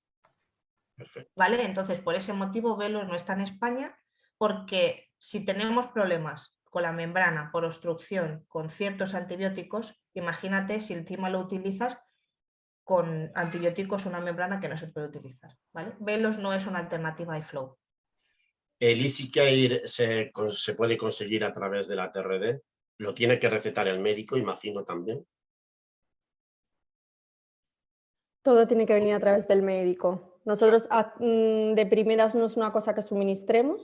Perfecto. ¿Vale? Entonces, por ese motivo, Velox no está en España, porque si tenemos problemas con la membrana por obstrucción con ciertos antibióticos, imagínate si encima lo utilizas con antibióticos una membrana que no se puede utilizar. ¿Vale? Velox no es una alternativa a Iflow. ¿El EasyCare se puede conseguir a través de la TRD? ¿Lo tiene que recetar el médico, imagino también? Todo tiene que venir a través del médico. Nosotros de primeras no es una cosa que suministremos,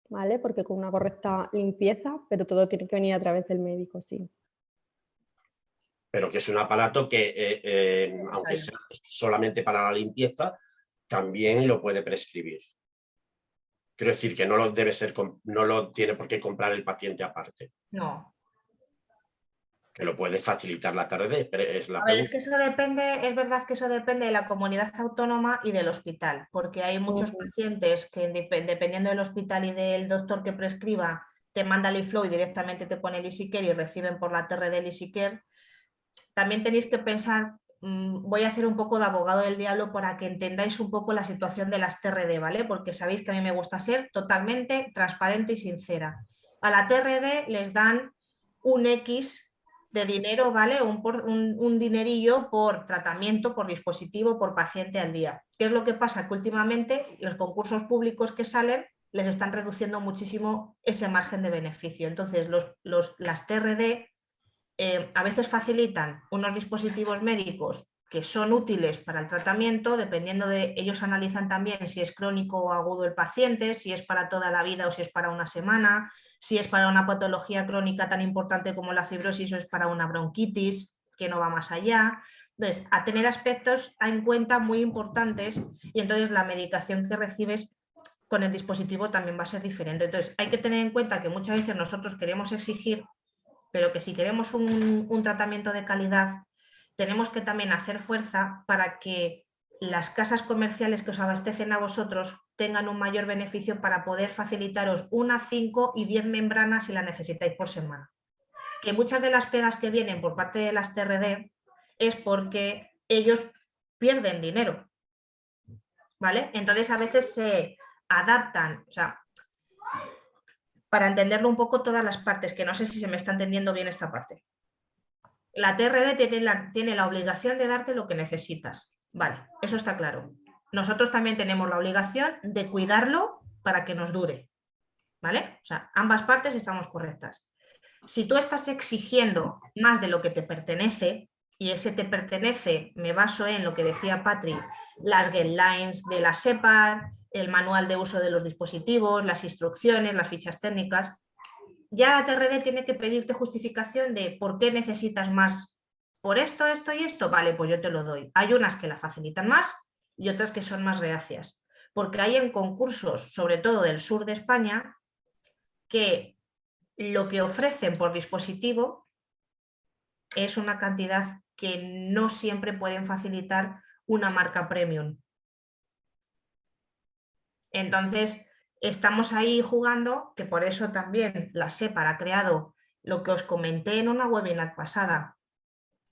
¿vale? Porque con una correcta limpieza, pero todo tiene que venir a través del médico, sí. Pero que es un aparato que, aunque sea solamente para la limpieza, también lo puede prescribir. Quiero decir que no lo tiene por qué comprar el paciente aparte. No. Que lo puede facilitar la TRD, pero es la pregunta. Es que eso depende, es verdad que eso depende de la comunidad autónoma y del hospital, porque hay muchos pacientes que dependiendo del hospital y del doctor que prescriba, te manda el Iflow y directamente te pone el EasyCare y reciben por la TRD el EasyCare. También tenéis que pensar, voy a hacer un poco de abogado del diablo para que entendáis un poco la situación de las TRD, ¿vale? Porque sabéis que a mí me gusta ser totalmente transparente y sincera. A la TRD les dan un X de dinero, ¿vale? Un dinerillo por tratamiento, por dispositivo, por paciente al día. ¿Qué es lo que pasa? Que últimamente los concursos públicos que salen les están reduciendo muchísimo ese margen de beneficio. Entonces, las TRD a veces facilitan unos dispositivos médicos que son útiles para el tratamiento, dependiendo de ellos analizan también si es crónico o agudo el paciente, si es para toda la vida o si es para una semana, si es para una patología crónica tan importante como la fibrosis o es para una bronquitis que no va más allá. Entonces, a tener aspectos en cuenta muy importantes y entonces la medicación que recibes con el dispositivo también va a ser diferente. Entonces, hay que tener en cuenta que muchas veces nosotros queremos exigir, pero que si queremos un tratamiento de calidad, tenemos que también hacer fuerza para que las casas comerciales que os abastecen a vosotros tengan un mayor beneficio para poder facilitaros 1, 5 y 10 membranas si la necesitáis por semana. que muchas de las pegas que vienen por parte de las TRD es porque ellos pierden dinero, ¿vale? Entonces a veces se adaptan, o sea, para entenderlo un poco todas las partes, que no sé si se me está entendiendo bien esta parte. La TRD tiene la obligación de darte lo que necesitas, vale, eso está claro. Nosotros también tenemos la obligación de cuidarlo para que nos dure, ¿vale? O sea, ambas partes estamos correctas. Si tú estás exigiendo más de lo que te pertenece, y ese te pertenece, me baso en lo que decía Patri, las guidelines de la SEPAR, el manual de uso de los dispositivos, las instrucciones, las fichas técnicas, ya la TRD tiene que pedirte justificación de por qué necesitas más, por esto, esto y esto, vale, pues yo te lo doy. Hay unas que la facilitan más y otras que son más reacias, porque hay en concursos, sobre todo del sur de España, que lo que ofrecen por dispositivo es una cantidad que no siempre pueden facilitar una marca premium. Entonces, estamos ahí jugando, que por eso también la SEPAR ha creado lo que os comenté en una webinar pasada.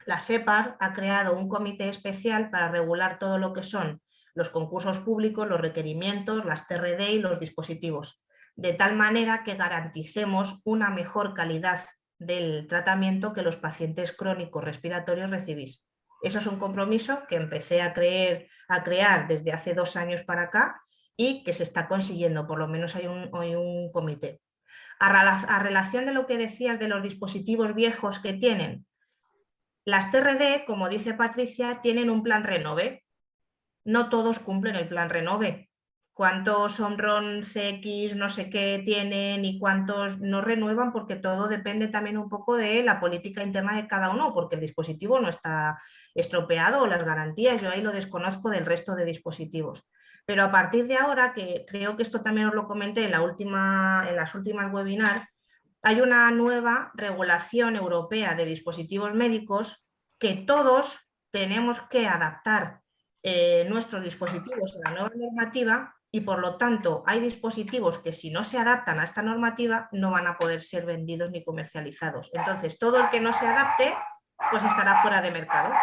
La SEPAR ha creado un comité especial para regular todo lo que son los concursos públicos, los requerimientos, las TRD y los dispositivos, de tal manera que garanticemos una mejor calidad del tratamiento que los pacientes crónicos respiratorios recibís. Eso es un compromiso que empecé a crear desde hace 2 años para acá y que se está consiguiendo, por lo menos hay un comité. A relación de lo que decías de los dispositivos viejos que tienen, las TRD, como dice Patricia, tienen un plan Renove. No todos cumplen el plan Renove. ¿Cuántos Omron CX no sé qué tienen y cuántos no renuevan? Porque todo depende también un poco de la política interna de cada uno, porque el dispositivo no está estropeado o las garantías, yo ahí lo desconozco del resto de dispositivos. Pero a partir de ahora, que creo que esto también os lo comenté en las últimas webinars, hay una nueva regulación europea de dispositivos médicos que todos tenemos que adaptar nuestros dispositivos a la nueva normativa y por lo tanto hay dispositivos que si no se adaptan a esta normativa no van a poder ser vendidos ni comercializados. Entonces todo el que no se adapte pues estará fuera de mercado.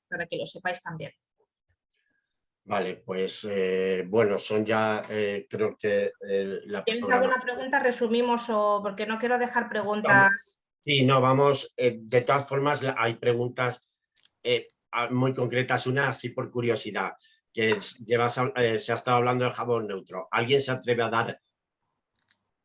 Para que lo sepáis también. Vale, pues bueno, son ya creo que ¿Tienes alguna pregunta? Resumimos o porque no quiero dejar preguntas. Sí, no, vamos, de todas formas hay preguntas muy concretas, una así por curiosidad, que se ha estado hablando del jabón neutro. ¿Alguien se atreve a dar,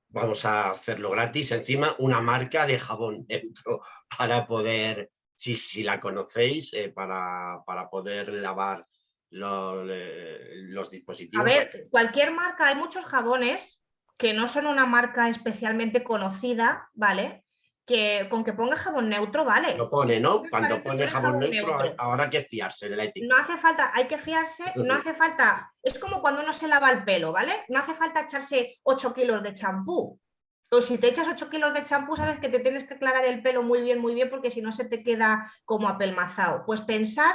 vamos a hacerlo gratis, encima una marca de jabón neutro para poder, si la conocéis, para poder lavar los dispositivos? A ver, cualquier marca, hay muchos jabones que no son una marca especialmente conocida, ¿vale? Que con que ponga jabón neutro, vale. Lo pone, ¿no? Cuando pone jabón neutro, ahora hay que fiarse de la etiqueta. No hace falta, hay que fiarse, no hace falta, es como cuando uno se lava el pelo, ¿vale? No hace falta echarse 8 kilos de champú. O si te echas 8 kilos de champú, sabes que te tienes que aclarar el pelo muy bien, porque si no se te queda como apelmazado. Pues pensar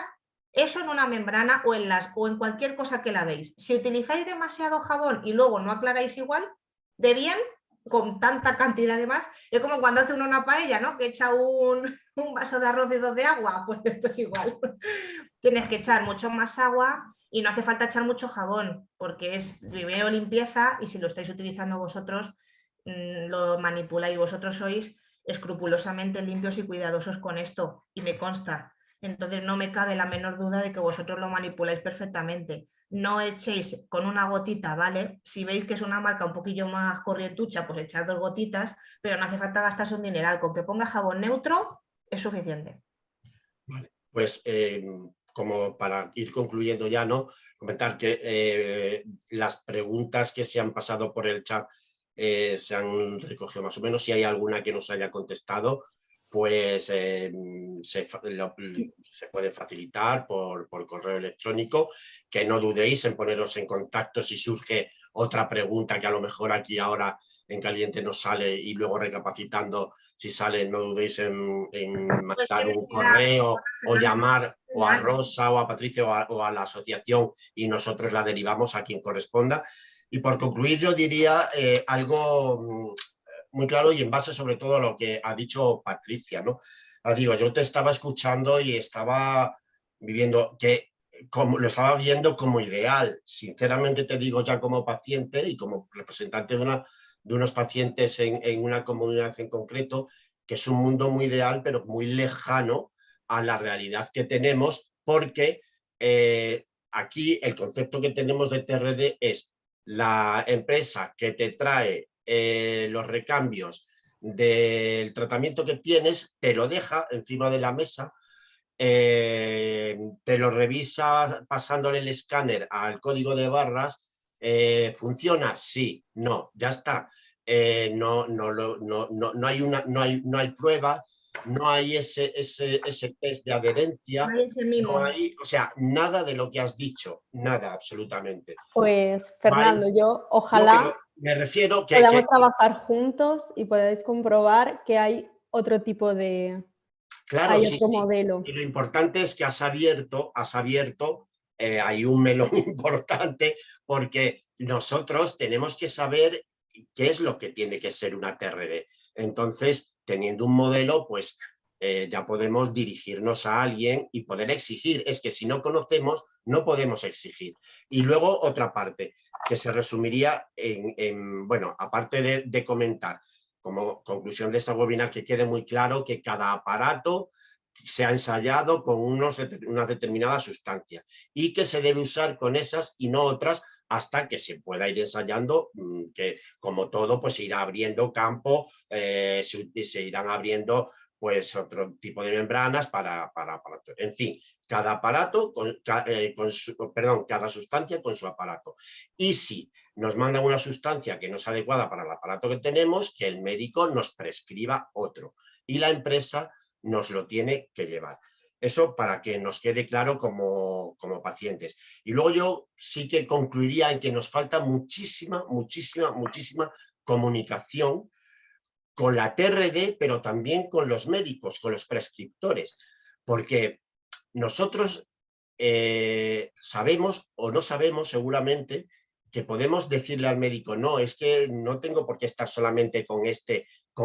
eso en una membrana o en cualquier cosa que lavéis. Si utilizáis demasiado jabón y luego no aclaráis igual, de bien, con tanta cantidad de más, es como cuando hace uno una paella, ¿no? Que echa un vaso de arroz y 2 de agua, pues esto es igual. Tienes que echar mucho más agua y no hace falta echar mucho jabón, porque es primero limpieza y si lo estáis utilizando vosotros, lo manipuláis, vosotros sois escrupulosamente limpios y cuidadosos con esto y me consta. Entonces no me cabe la menor duda de que vosotros lo manipuláis perfectamente. No echéis con una gotita, ¿vale? Si veis que es una marca un poquillo más corrientucha, pues echad 2 gotitas, pero no hace falta gastarse un dineral. Con que ponga jabón neutro es suficiente. Vale, pues como para ir concluyendo ya, ¿no? Comentar que las preguntas que se han pasado por el chat se han recogido más o menos. Si hay alguna que nos haya contestado, pues se puede facilitar por correo electrónico, que no dudéis en poneros en contacto si surge otra pregunta que a lo mejor aquí ahora en caliente no sale y luego recapacitando si sale, no dudéis en mandar un correo o llamar o a Rosa o a Patricia o a la asociación y nosotros la derivamos a quien corresponda. Y por concluir yo diría algo muy claro y en base sobre todo a lo que ha dicho Patricia, ¿no? Digo, yo te estaba escuchando y estaba viviendo que lo estaba viendo como ideal. Sinceramente te digo ya como paciente y como representante de unos pacientes en una comunidad en concreto, que es un mundo muy ideal, pero muy lejano a la realidad que tenemos, porque aquí el concepto que tenemos de TRD es la empresa que te trae los recambios del tratamiento que tienes, te lo deja encima de la mesa, te lo revisa pasándole el escáner al código de barras, ¿funciona? Sí, no, ya está. No hay prueba, no hay ese test de adherencia, No hay ese mimo. no hay, o sea, nada de lo que has dicho, nada absolutamente. Pues ¿Vale? Fernando, yo No, ojalá me refiero podamos trabajar juntos y podáis comprobar que hay otro tipo de, claro, hay sí, otro sí. modelo. Y lo importante es que has abierto, hay un melón importante, porque nosotros tenemos que saber qué es lo que tiene que ser una TRD. Entonces, teniendo un modelo, pues ya podemos dirigirnos a alguien y poder exigir. Es que si no conocemos, no podemos exigir. Y luego otra parte, que se resumiría bueno, aparte de comentar, como conclusión de este webinar, que quede muy claro que cada aparato se ha ensayado con una determinada sustancia y que se debe usar con esas y no otras hasta que se pueda ir ensayando, que como todo pues se irá abriendo campo, se irán abriendo pues otro tipo de membranas para en fin, cada aparato cada sustancia con su aparato. Y si nos mandan una sustancia que no es adecuada para el aparato que tenemos, que el médico nos prescriba otro y la empresa nos lo tiene que llevar. Eso para que nos quede claro como pacientes. Y luego yo sí que concluiría en que nos falta muchísima comunicación con la TRD, pero también con los médicos, con los prescriptores, porque nosotros sabemos o no sabemos seguramente que podemos decirle al médico, no, es que no tengo por qué estar solamente con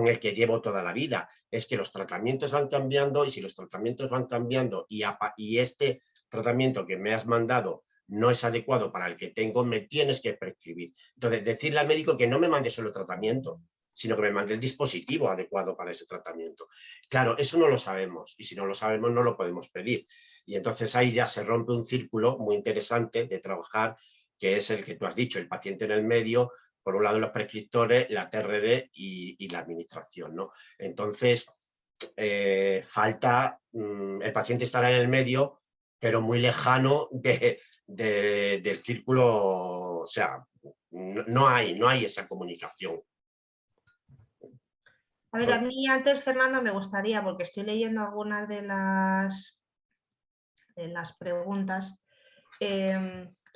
el que llevo toda la vida, es que los tratamientos van cambiando y si los tratamientos van cambiando y este tratamiento que me has mandado no es adecuado para el que tengo, me tienes que prescribir. Entonces, decirle al médico que no me mande solo tratamiento, sino que me mande el dispositivo adecuado para ese tratamiento. Claro, eso no lo sabemos y si no lo sabemos no lo podemos pedir. Y entonces ahí ya se rompe un círculo muy interesante de trabajar, que es el que tú has dicho, el paciente en el medio, por un lado los prescriptores, la TRD y la administración, ¿no? Entonces, falta, el paciente estará en el medio, pero muy lejano del círculo, o sea, no hay esa comunicación. A ver, a mí antes, Fernando, me gustaría, porque estoy leyendo algunas de las preguntas,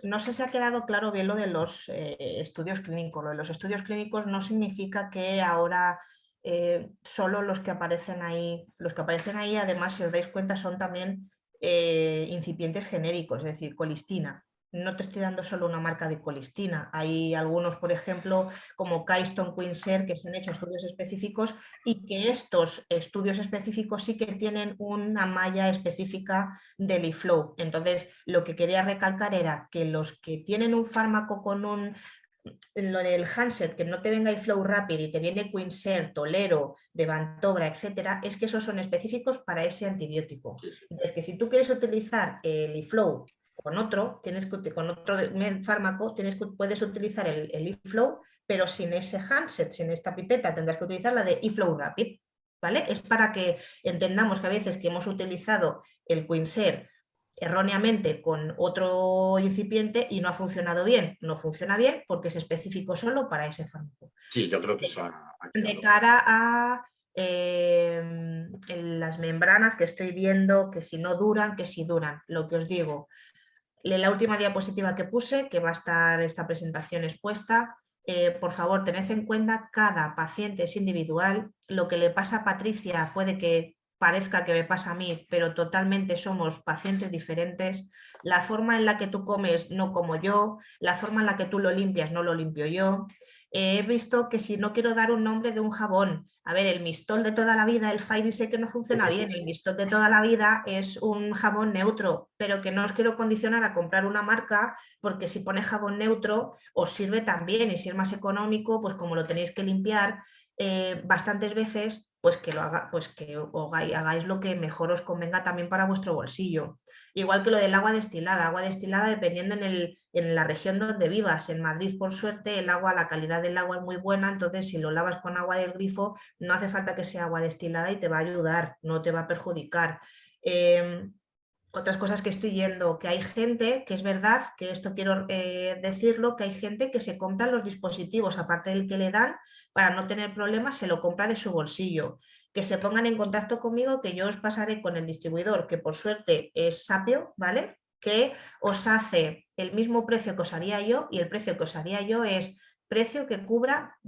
no sé si ha quedado claro bien lo de los estudios clínicos. Lo de los estudios clínicos no significa que ahora solo los que aparecen ahí, además, si os dais cuenta, son también incipientes genéricos, es decir, colistina. No te estoy dando solo una marca de colistina. Hay algunos, por ejemplo, como Keystone, Quincer, que se han hecho estudios específicos y que estos estudios específicos sí que tienen una malla específica del eFlow. Entonces, lo que quería recalcar era que los que tienen un fármaco con el handset, que no te venga eFlow Rapid y te viene Quincer, Tolero, Devantobra, etcétera, es que esos son específicos para ese antibiótico. Entonces, que si tú quieres utilizar el eFlow con otro fármaco, puedes utilizar el eFlow, pero sin ese handset, sin esta pipeta, tendrás que utilizar la de eFlow Rapid, ¿vale? Es para que entendamos que a veces que hemos utilizado el Quincer erróneamente con otro incipiente y no ha funcionado bien. No funciona bien porque es específico solo para ese fármaco. Sí, yo creo que eso ha quedado. De cara a las membranas que estoy viendo, que si no duran, que si duran, lo que os digo. La última diapositiva que puse, que va a estar esta presentación expuesta, por favor, tened en cuenta, cada paciente es individual. Lo que le pasa a Patricia puede que parezca que me pasa a mí, pero totalmente somos pacientes diferentes. La forma en la que tú comes no como yo, la forma en la que tú lo limpias no lo limpio yo. He visto que si no quiero dar un nombre de un jabón, a ver, el Mistol de toda la vida, el Fairy sé que no funciona bien, el Mistol de toda la vida es un jabón neutro, pero que no os quiero condicionar a comprar una marca, porque si pone jabón neutro os sirve también, y si es más económico, pues como lo tenéis que limpiar bastantes veces, pues que hagáis lo que mejor os convenga también para vuestro bolsillo. Igual que lo del agua destilada dependiendo en la región donde vivas. En Madrid, por suerte, la calidad del agua es muy buena, entonces si lo lavas con agua del grifo, no hace falta que sea agua destilada y te va a ayudar, no te va a perjudicar. Otras cosas que estoy yendo, que hay gente, que es verdad, que esto quiero decirlo, que hay gente que se compra los dispositivos, aparte del que le dan, para no tener problemas, se lo compra de su bolsillo. Que se pongan en contacto conmigo, que yo os pasaré con el distribuidor, que por suerte es Sapio, ¿vale? Que os hace el mismo precio que os haría yo, y el precio que os haría yo es precio que cubra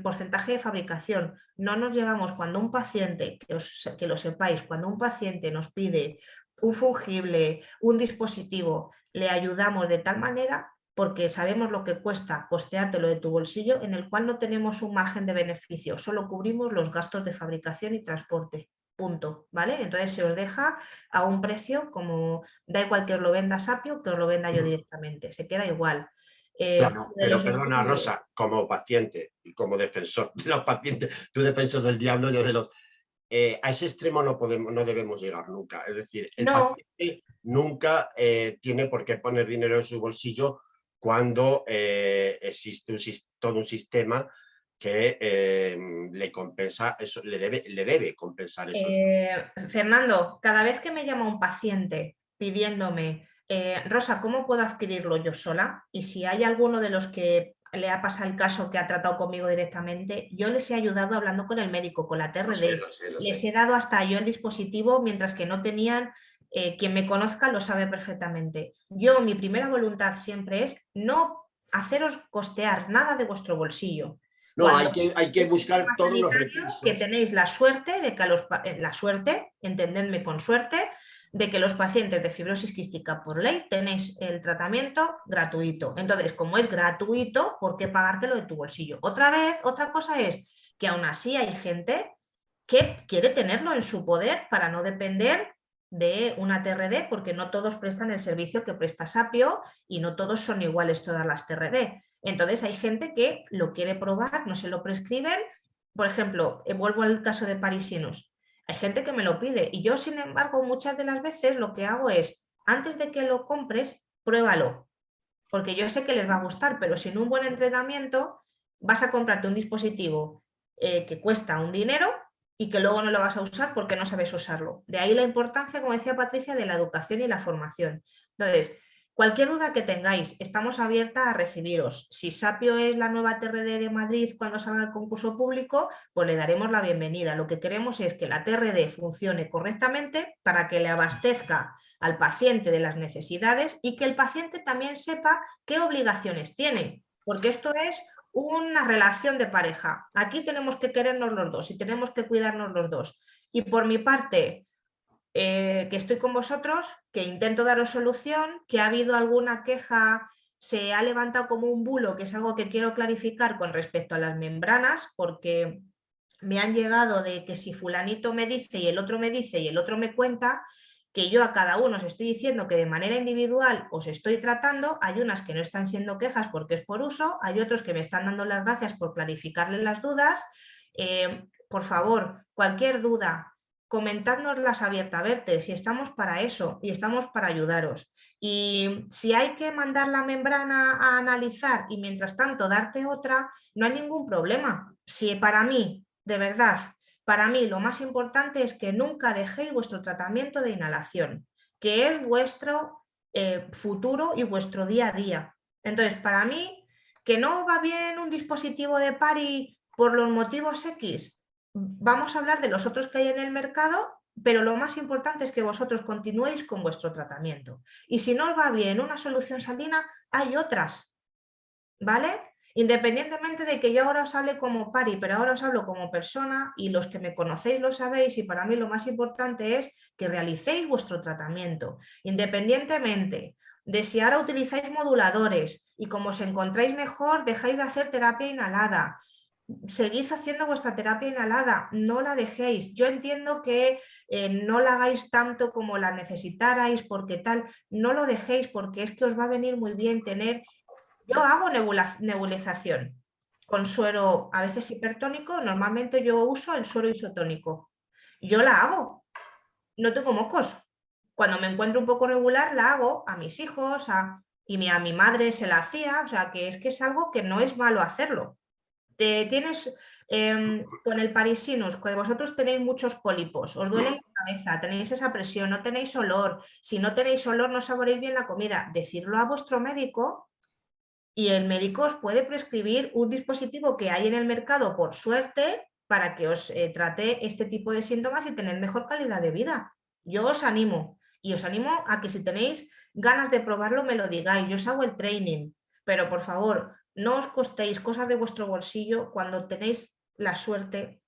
porcentaje de fabricación. No nos llevamos cuando un paciente, que lo sepáis, cuando un paciente nos pide un fungible, un dispositivo, le ayudamos de tal manera porque sabemos lo que cuesta costeártelo de tu bolsillo, en el cual no tenemos un margen de beneficio, solo cubrimos los gastos de fabricación y transporte. Punto, ¿vale? Entonces se os deja a un precio como, da igual que os lo venda Sapio que os lo venda yo directamente, se queda igual. Claro, pero perdona, Rosa, como paciente y como defensor de los pacientes, tú defensor del diablo, yo de los... a ese extremo no debemos llegar nunca. Es decir, el paciente nunca tiene por qué poner dinero en su bolsillo cuando existe todo un sistema que le compensa eso, le debe compensar eso. Fernando, cada vez que me llama un paciente pidiéndome, Rosa, ¿cómo puedo adquirirlo yo sola? Y si hay alguno de los que le ha pasado el caso que ha tratado conmigo directamente, yo les he ayudado hablando con el médico, con la TRD. Les he dado hasta yo el dispositivo, mientras que no tenían, quien me conozca lo sabe perfectamente. Mi primera voluntad siempre es no haceros costear nada de vuestro bolsillo. No, hay que buscar todos los recursos. Que tenéis la suerte de que entendedme con suerte, de que los pacientes de fibrosis quística por ley tenéis el tratamiento gratuito. Entonces, como es gratuito, ¿por qué pagártelo de tu bolsillo? Otra cosa es que aún así hay gente que quiere tenerlo en su poder para no depender de una TRD, porque no todos prestan el servicio que presta Sapio y no todos son iguales todas las TRD. Entonces hay gente que lo quiere probar, no se lo prescriben. Por ejemplo, vuelvo al caso de Parisinus. Hay gente que me lo pide y yo, sin embargo, muchas de las veces lo que hago es, antes de que lo compres, pruébalo, porque yo sé que les va a gustar, pero sin un buen entrenamiento vas a comprarte un dispositivo que cuesta un dinero y que luego no lo vas a usar porque no sabes usarlo. De ahí la importancia, como decía Patricia, de la educación y la formación. Entonces, cualquier duda que tengáis, estamos abiertas a recibiros. Si Sapio es la nueva TRD de Madrid cuando salga el concurso público, pues le daremos la bienvenida. Lo que queremos es que la TRD funcione correctamente para que le abastezca al paciente de las necesidades y que el paciente también sepa qué obligaciones tiene, porque esto es una relación de pareja. Aquí tenemos que querernos los dos y tenemos que cuidarnos los dos. Y por mi parte, que estoy con vosotros, que intento daros solución, que ha habido alguna queja, se ha levantado como un bulo, que es algo que quiero clarificar con respecto a las membranas, porque me han llegado de que si fulanito me dice y el otro me dice y el otro me cuenta, que yo a cada uno os estoy diciendo que de manera individual os estoy tratando. Hay unas que no están siendo quejas porque es por uso, hay otros que me están dando las gracias por clarificarles las dudas. Por favor, cualquier duda, comentádnoslas abiertamente, si estamos para eso y estamos para ayudaros. Y si hay que mandar la membrana a analizar y mientras tanto darte otra, no hay ningún problema. Si para mí, de verdad, para mí lo más importante es que nunca dejéis vuestro tratamiento de inhalación, que es vuestro futuro y vuestro día a día. Entonces, para mí, que no va bien un dispositivo de Pari por los motivos X, vamos a hablar de los otros que hay en el mercado, pero lo más importante es que vosotros continuéis con vuestro tratamiento. Y si no os va bien una solución salina, hay otras, ¿vale? Independientemente de que yo ahora os hable como Pari, pero ahora os hablo como persona y los que me conocéis lo sabéis, y para mí lo más importante es que realicéis vuestro tratamiento, independientemente de si ahora utilizáis moduladores y como os encontráis mejor, dejáis de hacer terapia inhalada. Seguid haciendo vuestra terapia inhalada, no la dejéis. Yo entiendo que no la hagáis tanto como la necesitarais, porque tal, no lo dejéis, porque es que os va a venir muy bien tener... Yo hago nebulización con suero, a veces hipertónico, normalmente yo uso el suero isotónico. Yo la hago, no tengo mocos. Cuando me encuentro un poco regular, la hago a mis hijos, a mi madre se la hacía, o sea que es algo que no es malo hacerlo. Tienes con el parisinus, que vosotros tenéis muchos pólipos, os duele la cabeza, tenéis esa presión, no tenéis olor, si no tenéis olor no saboréis bien la comida, decirlo a vuestro médico y el médico os puede prescribir un dispositivo que hay en el mercado, por suerte, para que os trate este tipo de síntomas y tener mejor calidad de vida. Yo os animo y os animo a que si tenéis ganas de probarlo me lo digáis, yo os hago el training, pero por favor, no os costéis cosas de vuestro bolsillo cuando tenéis la suerte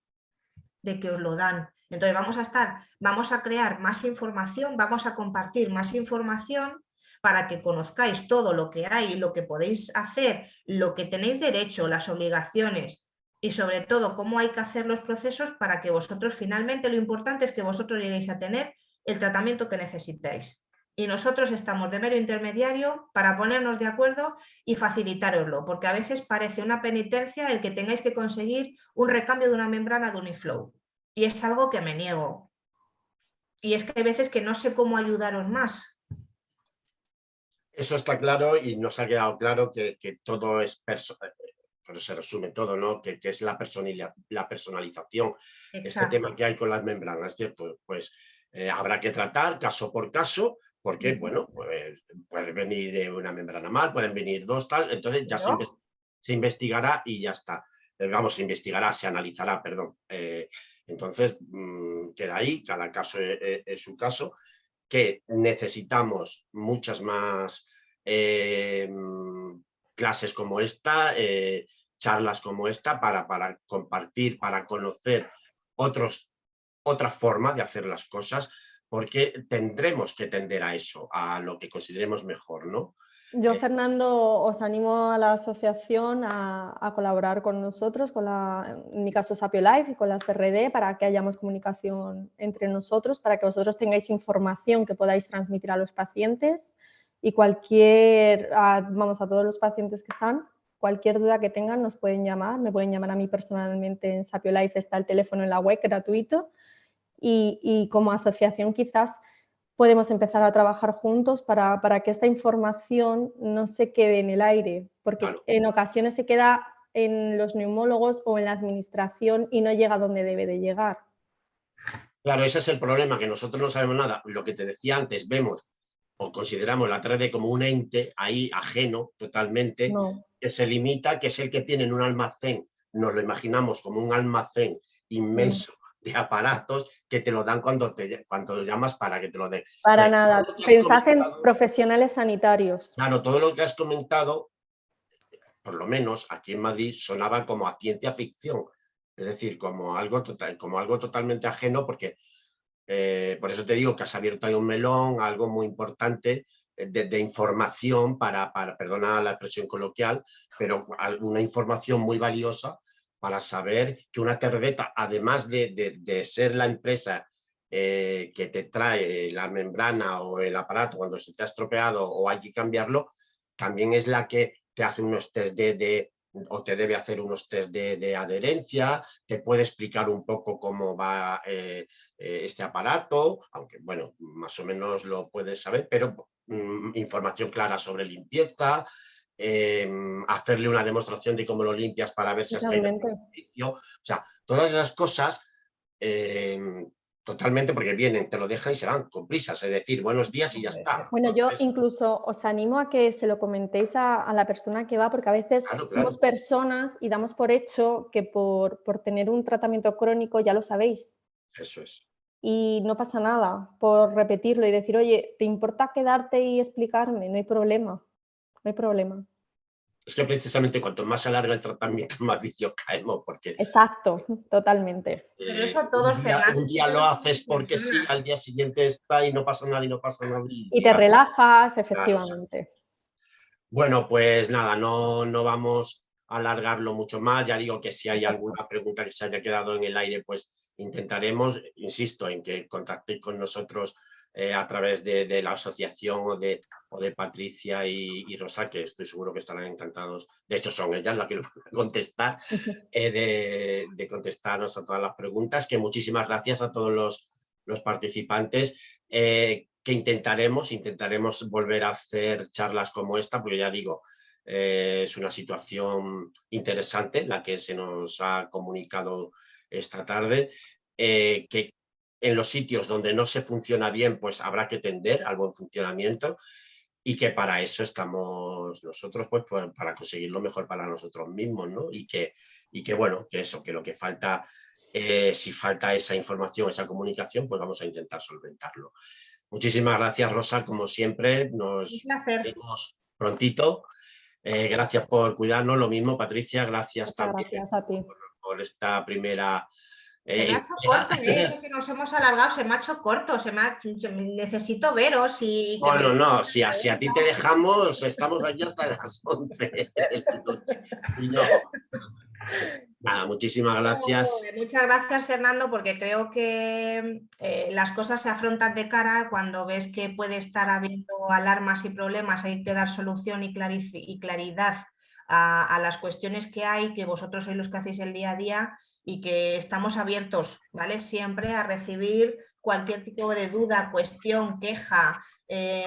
de que os lo dan. Entonces vamos a crear más información, vamos a compartir más información para que conozcáis todo lo que hay, lo que podéis hacer, lo que tenéis derecho, las obligaciones y sobre todo cómo hay que hacer los procesos para que vosotros finalmente, lo importante es que vosotros lleguéis a tener el tratamiento que necesitáis. Y nosotros estamos de mero intermediario para ponernos de acuerdo y facilitároslo, porque a veces parece una penitencia el que tengáis que conseguir un recambio de una membrana de Uniflow. Y es algo que me niego. Y es que hay veces que no sé cómo ayudaros más. Eso está claro y nos ha quedado claro que todo es pero se resume todo, ¿no? Que es la personalización. Exacto. Este tema que hay con las membranas, ¿cierto? Pues habrá que tratar caso por caso, porque, bueno, pues, puede venir una membrana mal, pueden venir dos, tal, entonces ya se investigará y ya está. Vamos, se investigará, se analizará, perdón. Entonces, queda ahí, cada caso es su caso, que necesitamos muchas más clases como esta, charlas como esta para compartir, para conocer otra forma de hacer las cosas, porque tendremos que tender a eso, a lo que consideremos mejor, ¿no? Yo, Fernando, os animo a la asociación a colaborar con nosotros, en mi caso Sapio Life y con la CRD, para que hayamos comunicación entre nosotros, para que vosotros tengáis información que podáis transmitir a los pacientes y vamos, a todos los pacientes que están, cualquier duda que tengan nos pueden llamar, me pueden llamar a mí personalmente en Sapio Life, está el teléfono en la web gratuito y como asociación quizás podemos empezar a trabajar juntos para que esta información no se quede en el aire, porque claro, en ocasiones se queda en los neumólogos o en la administración y no llega donde debe de llegar. Claro, ese es el problema, que nosotros no sabemos nada. Lo que te decía antes, vemos o consideramos la 3D como un ente ahí ajeno totalmente, que se limita, que es el que tiene en un almacén, nos lo imaginamos como un almacén inmenso de aparatos que te lo dan cuando llamas para que te lo den. Para nada, pensad en profesionales sanitarios. Claro, todo lo que has comentado, por lo menos aquí en Madrid, sonaba como a ciencia ficción, es decir, como algo totalmente ajeno, porque por eso te digo que has abierto ahí un melón, algo muy importante de información perdona la expresión coloquial, pero una información muy valiosa para saber que una terreta, además de ser la empresa que te trae la membrana o el aparato cuando se te ha estropeado o hay que cambiarlo, también es la que te hace unos test o te debe hacer unos test de adherencia, te puede explicar un poco cómo va este aparato, aunque bueno, más o menos lo puedes saber, pero información clara sobre limpieza, hacerle una demostración de cómo lo limpias para ver si has caído en beneficio. O sea, todas esas cosas totalmente, porque vienen, te lo dejan y se van con prisas, es decir, buenos días y ya está. Bueno, entonces, yo incluso os animo a que se lo comentéis a la persona que va, porque a veces somos personas y damos por hecho que por tener un tratamiento crónico ya lo sabéis. Eso es. Y no pasa nada por repetirlo y decir, oye, ¿te importa quedarte y explicarme? No hay problema, no hay problema. Es que precisamente cuanto más se alarga el tratamiento, más vicios caemos, porque Exacto, totalmente. Pero eso todos, Fernando. un día lo todos haces porque sí, personas. al día siguiente está y no pasa nada y no pasa nada. Y te relajas, Claro, efectivamente. bueno, pues nada, no vamos a alargarlo mucho más. Ya digo que si hay alguna pregunta que se haya quedado en el aire, pues intentaremos, insisto, en que contactéis con nosotros a través de la asociación o de Patricia y Rosa, que estoy seguro que estarán encantados. De hecho, son ellas las que los van a contestar, de contestaros a todas las preguntas. Que muchísimas gracias a todos los participantes. Que intentaremos volver a hacer charlas como esta, porque ya digo, es una situación interesante la que se nos ha comunicado esta tarde, que en los sitios donde no se funciona bien, pues habrá que tender al buen funcionamiento, y que para eso estamos nosotros, pues para conseguir lo mejor para nosotros mismos, ¿no? Y que bueno, que eso, que lo que falta, si falta esa información, esa comunicación, pues vamos a intentar solventarlo. Muchísimas gracias, Rosa, como siempre. Nos vemos prontito. Gracias por cuidarnos. Lo mismo, Patricia, gracias Muchas también gracias a ti. por esta primera Se me ha hecho corto, eso que nos hemos alargado, se me ha hecho corto, necesito veros y... Bueno, no, si a ti te dejamos, estamos aquí hasta las 11 de la noche. Y no. Nada, muchísimas gracias. Muchas gracias, Fernando, porque creo que las cosas se afrontan de cara cuando ves que puede estar habiendo alarmas y problemas, hay que dar solución y claridad a las cuestiones que hay, que vosotros sois los que hacéis el día a día y que estamos abiertos, ¿vale? Siempre a recibir cualquier tipo de duda, cuestión, queja,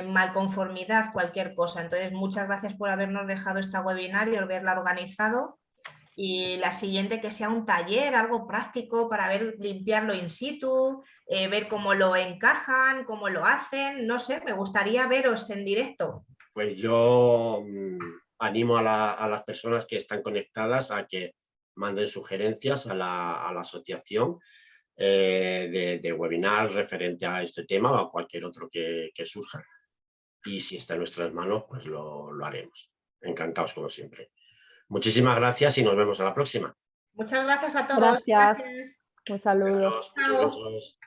malconformidad, cualquier cosa. Entonces, muchas gracias por habernos dejado esta webinar y haberla organizado. Y la siguiente que sea un taller, algo práctico para ver, limpiarlo in situ, ver cómo lo encajan, cómo lo hacen, no sé, me gustaría veros en directo. Pues yo animo a las personas que están conectadas a que manden sugerencias a la asociación de webinar referente a este tema o a cualquier otro que surja. Y si está en nuestras manos, pues lo haremos. Encantados como siempre. Muchísimas gracias y nos vemos a la próxima. Muchas gracias a todos. Gracias. Un saludo. Muchos besos.